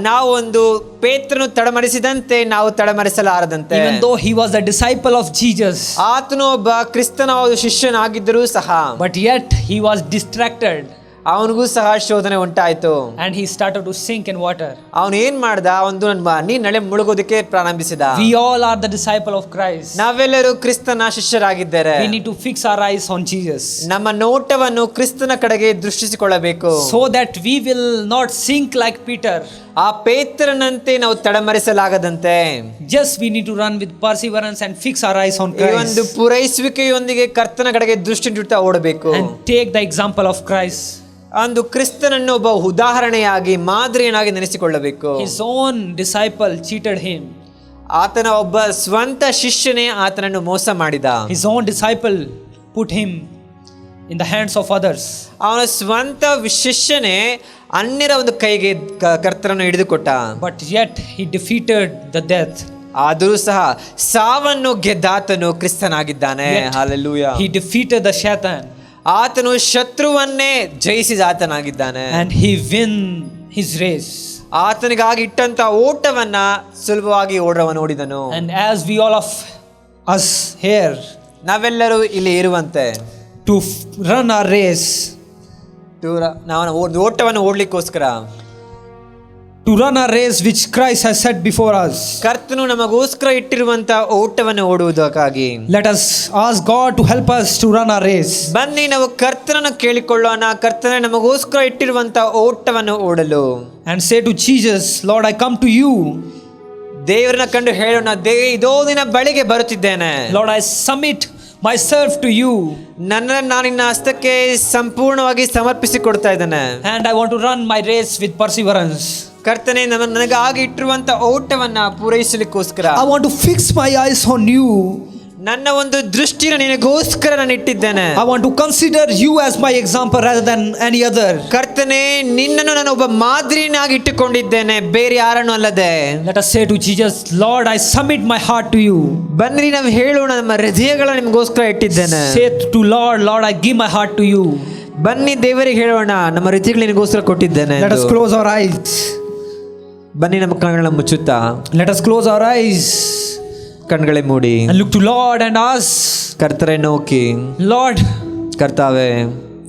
ನಾವು ಒಂದು ಪೇತ್ರನು ತಡಮರಿಸಿದಂತೆ ನಾವು ತಡಮರಿಸಲಾರದಂತೆ. Even though he was a disciple of Jesus, ಆತನು ಒಬ್ಬ ಕ್ರಿಸ್ತನ ಶಿಷ್ಯನಾಗಿದ್ದರೂ ಸಹ, but yet he was distracted. ಅವನಿಗೂ ಸಹ ಶೋಧನೆ ಉಂಟಾಯ್ತು. And he started to sink in water. ಅವನು ಏನ್ ಮಾಡ್ದ, ಒಂದು ನೀರಿನಲ್ಲಿ ಮುಳುಗೋದಕ್ಕೆ ಪ್ರಾರಂಭಿಸಿದ. We all are the disciple of Christ. ನಾವೆಲ್ಲರೂ ಕ್ರಿಸ್ತನ ಶಿಷ್ಯರಾಗಿದ್ದಾರೆ. We need to fix our eyes on Jesus. ನಮ್ಮ ನೋಟವನ್ನು ಕ್ರಿಸ್ತನ ಕಡೆಗೆ ದೃಷ್ಟಿಸಿಕೊಳ್ಳಬೇಕು. So that we will not sink like Peter. ಆ ಪೇತ್ರನಂತೆ ನಾವು ತಡಮರಿಸಲಾಗದಂತೆ. Just we need to run with perseverance and fix our eyes on ಈ Christ. ಒಂದು ಪೂರೈಸುವಿಕೆಯೊಂದಿಗೆ ಕರ್ತನ ಕಡೆಗೆ ದೃಷ್ಟಿ ಇಡುತ್ತಾ ಓಡಬೇಕು. And take the example of Christ. ಅಂದು ಕ್ರಿಸ್ತನನ್ನು ಒಬ್ಬ ಉದಾಹರಣೆಯಾಗಿ, ಮಾದರಿಯನ್ನಾಗಿ ನೆನೆಸಿಕೊಳ್ಳಬೇಕು. His own disciple cheated him. ಆತನ ಒಬ್ಬ ಸ್ವಂತ ಶಿಷ್ಯನೇ ಆತನನ್ನು ಮೋಸ ಮಾಡಿದ. His own disciple put him in the hands of others. ಅವನ ಸ್ವಂತ ಶಿಷ್ಯನೇ ಅನ್ಯರ ಒಂದು ಕೈಗೆ ಕರ್ತನನ್ನು ಹಿಡಿದುಕೊಟ್ಟ. But yet he defeated the death. ಆದರೂ ಸಹ ಸಾವನ್ನು ಗೆದ್ದಾತನು ಕ್ರಿಸ್ತನಾಗಿದ್ದಾನೆ. Hallelujah. He defeated the Satan. ಆತನು ಶತ್ರುವನ್ನೇ ಜಯಿಸಿದ ಆತನಾಗಿದ್ದಾನೆ. And he win his race. ಆತನಿಗಾಗಿ ಇಟ್ಟಂತ ಓಟವನ್ನ ಸುಲಭವಾಗಿ ನೋಡಿದನು. And as we all of us here, ನಾವೆಲ್ಲರೂ ಇಲ್ಲಿ ಇರುವಂತೆ, to run our race, ನಾವು ಓಟವನ್ನು ಓಡ್ಲಿಕ್ಕೋಸ್ಕರ, to run our race which Christ has set before us, ಕರ್ತನು ನಮಗೋಸ್ಕರ ಇಟ್ಟಿರುವಂತ ಓಟವನ್ನು ಓಡುವುದಕ್ಕಾಗಿ, let us ask God to help us to run our race. ಬನ್ನಿ ನಾವು ಕರ್ತನನ್ನು ಕೇಳಿಕೊಳ್ಳೋಣ, ಕರ್ತನೇ ನಮಗೋಸ್ಕರ ಇಟ್ಟಿರುವಂತ ಓಟವನ್ನು ಓಡಲು. And say to Jesus, Lord, I come to you. ದೇವರನ್ನ ಕಂಡು ಹೇಳೋಣ, ಇದೋ ನಿನ್ನ ಬಳಿಗೆ ಬರುತ್ತಿದ್ದೇನೆ. Lord, I submit myself to you. ನಾನು ನಿನ್ನ ಹಸ್ತಕ್ಕೆ ಸಂಪೂರ್ಣವಾಗಿ ಸಮರ್ಪಿಸಿಕೊಡ್ತಾ ಇದ್ದೇನೆ. And I want to run my race with perseverance. ಕರ್ತನೇ, ನನಗಾಗಿ ಇಟ್ಟಿರುವಂತ ಓಟವನ್ನ ಪೂರೈಸಲಿಕ್ಕೋಸ್ಕರ, I want to fix my eyes on you. ನನ್ನ ಒಂದು ದೃಷ್ಟಿನ ನಿನಗೋಸ್ಕರ ನಾನು ಇಟ್ಟಿದ್ದೇನೆ. I want to consider you as my example rather than any other. ಕರ್ತನೇ, ನಿನ್ನನ್ನು ನಾನು ಒಬ್ಬ ಮಾದರಿಯಾಗಿ ಇಟ್ಟುಕೊಂಡಿದ್ದೇನೆ, ಬೇರೆ ಯಾರನ್ನು ಅಲ್ಲದೆ. Let us say to Jesus, Lord, I submit my heart to you. ಬನ್ನಿ ನಾವು ಹೇಳೋಣ, ನಮ್ಮ ಹೃದಯಗಳ ನಿಮಗೋಸ್ಕರ ಇಟ್ಟಿದ್ದೇನೆ. Say to Lord, I give my heart to you. ಬನ್ನಿ ದೇವರಿಗೆ ಹೇಳೋಣ, ನಮ್ಮ ಹೃದಯಗಳ ನಿನಗೋಸ್ಕರ ಕೊಟ್ಟಿದ್ದೇನೆ. Let us close our eyes. ಬನ್ನಿ ನಮ್ಮ ಕಣ್ಣುಗಳನ್ನು ಮುಚ್ಚುತ್ತಾ, let us close our eyes, ಕಣ್ಗಳೇ moody, and look to Lord and ask, ಕರ್ತರೇ ನೋಕಿ, Lord, ಕರ್ತಾವೆ,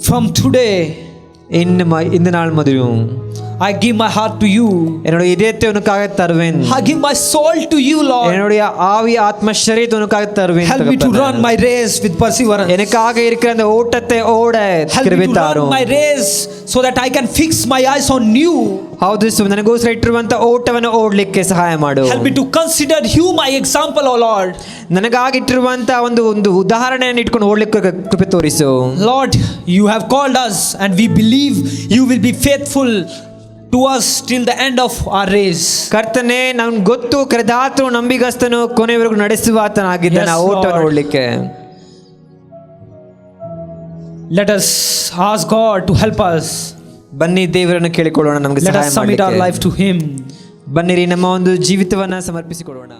from today, இந்த நாள் முதலும் I give my heart to you. என்னுடைய இதயத்தை உனக்காக தருவேன். I give my soul to you, Lord. என்னுடைய ஆவி ஆத்ம சரீரத்தை உனக்காக தருவேன். Help me to run my race with perseverance. எனக்காக இருக்கிற அந்த ஓட்டத்தை ஓட கிருபை தாரும். Help me to run my race so that I can fix my eyes on you. ಹೌದು, ನನಗೋಸ್ಕರ ಇಟ್ಟಿರುವಂತ ಓಟವನ್ನು ಓಡಲಿಕ್ಕೆ ಸಹಾಯ ಮಾಡು. Help me to consider you my example, O Lord. ನನಗಾಗಿಟ್ಟಿರುವಂತ ಒಂದು ಉದಾಹರಣೆಯನ್ನು ಇಟ್ಕೊಂಡು ಓಡಲಿಕ್ಕೆ ಕೃಪೆ ತೋರಿಸು. Lord, you have called us and we believe you will be faithful to us till the end of our race. ಕರ್ತನೇ, ನಮ್ಗೆ ಗೊತ್ತು ಕರೆದಾತನು ನಂಬಿಗಸ್ತನು, ಕೊನೆವರೆಗೂ ನಡೆಸುವ ಆತನಾಗಿದ್ದಾನೆ ಆ ಓಟವನ್ನು ಓಡಲಿಕ್ಕೆ. Let us ask God to help us. ಬನ್ನಿ ದೇವರನ್ನು ಕೇಳಿಕೊಳ್ಳೋಣ, ನಮಗೆ ಸಹಾಯ ಮಾಡಲಿಕ್ಕೆ. Let us submit our life to him. ಬನ್ನಿರಿ ನಮ್ಮ ಒಂದು ಜೀವಿತವನ್ನ ಸಮರ್ಪಿಸಿಕೊಳ್ಳೋಣ.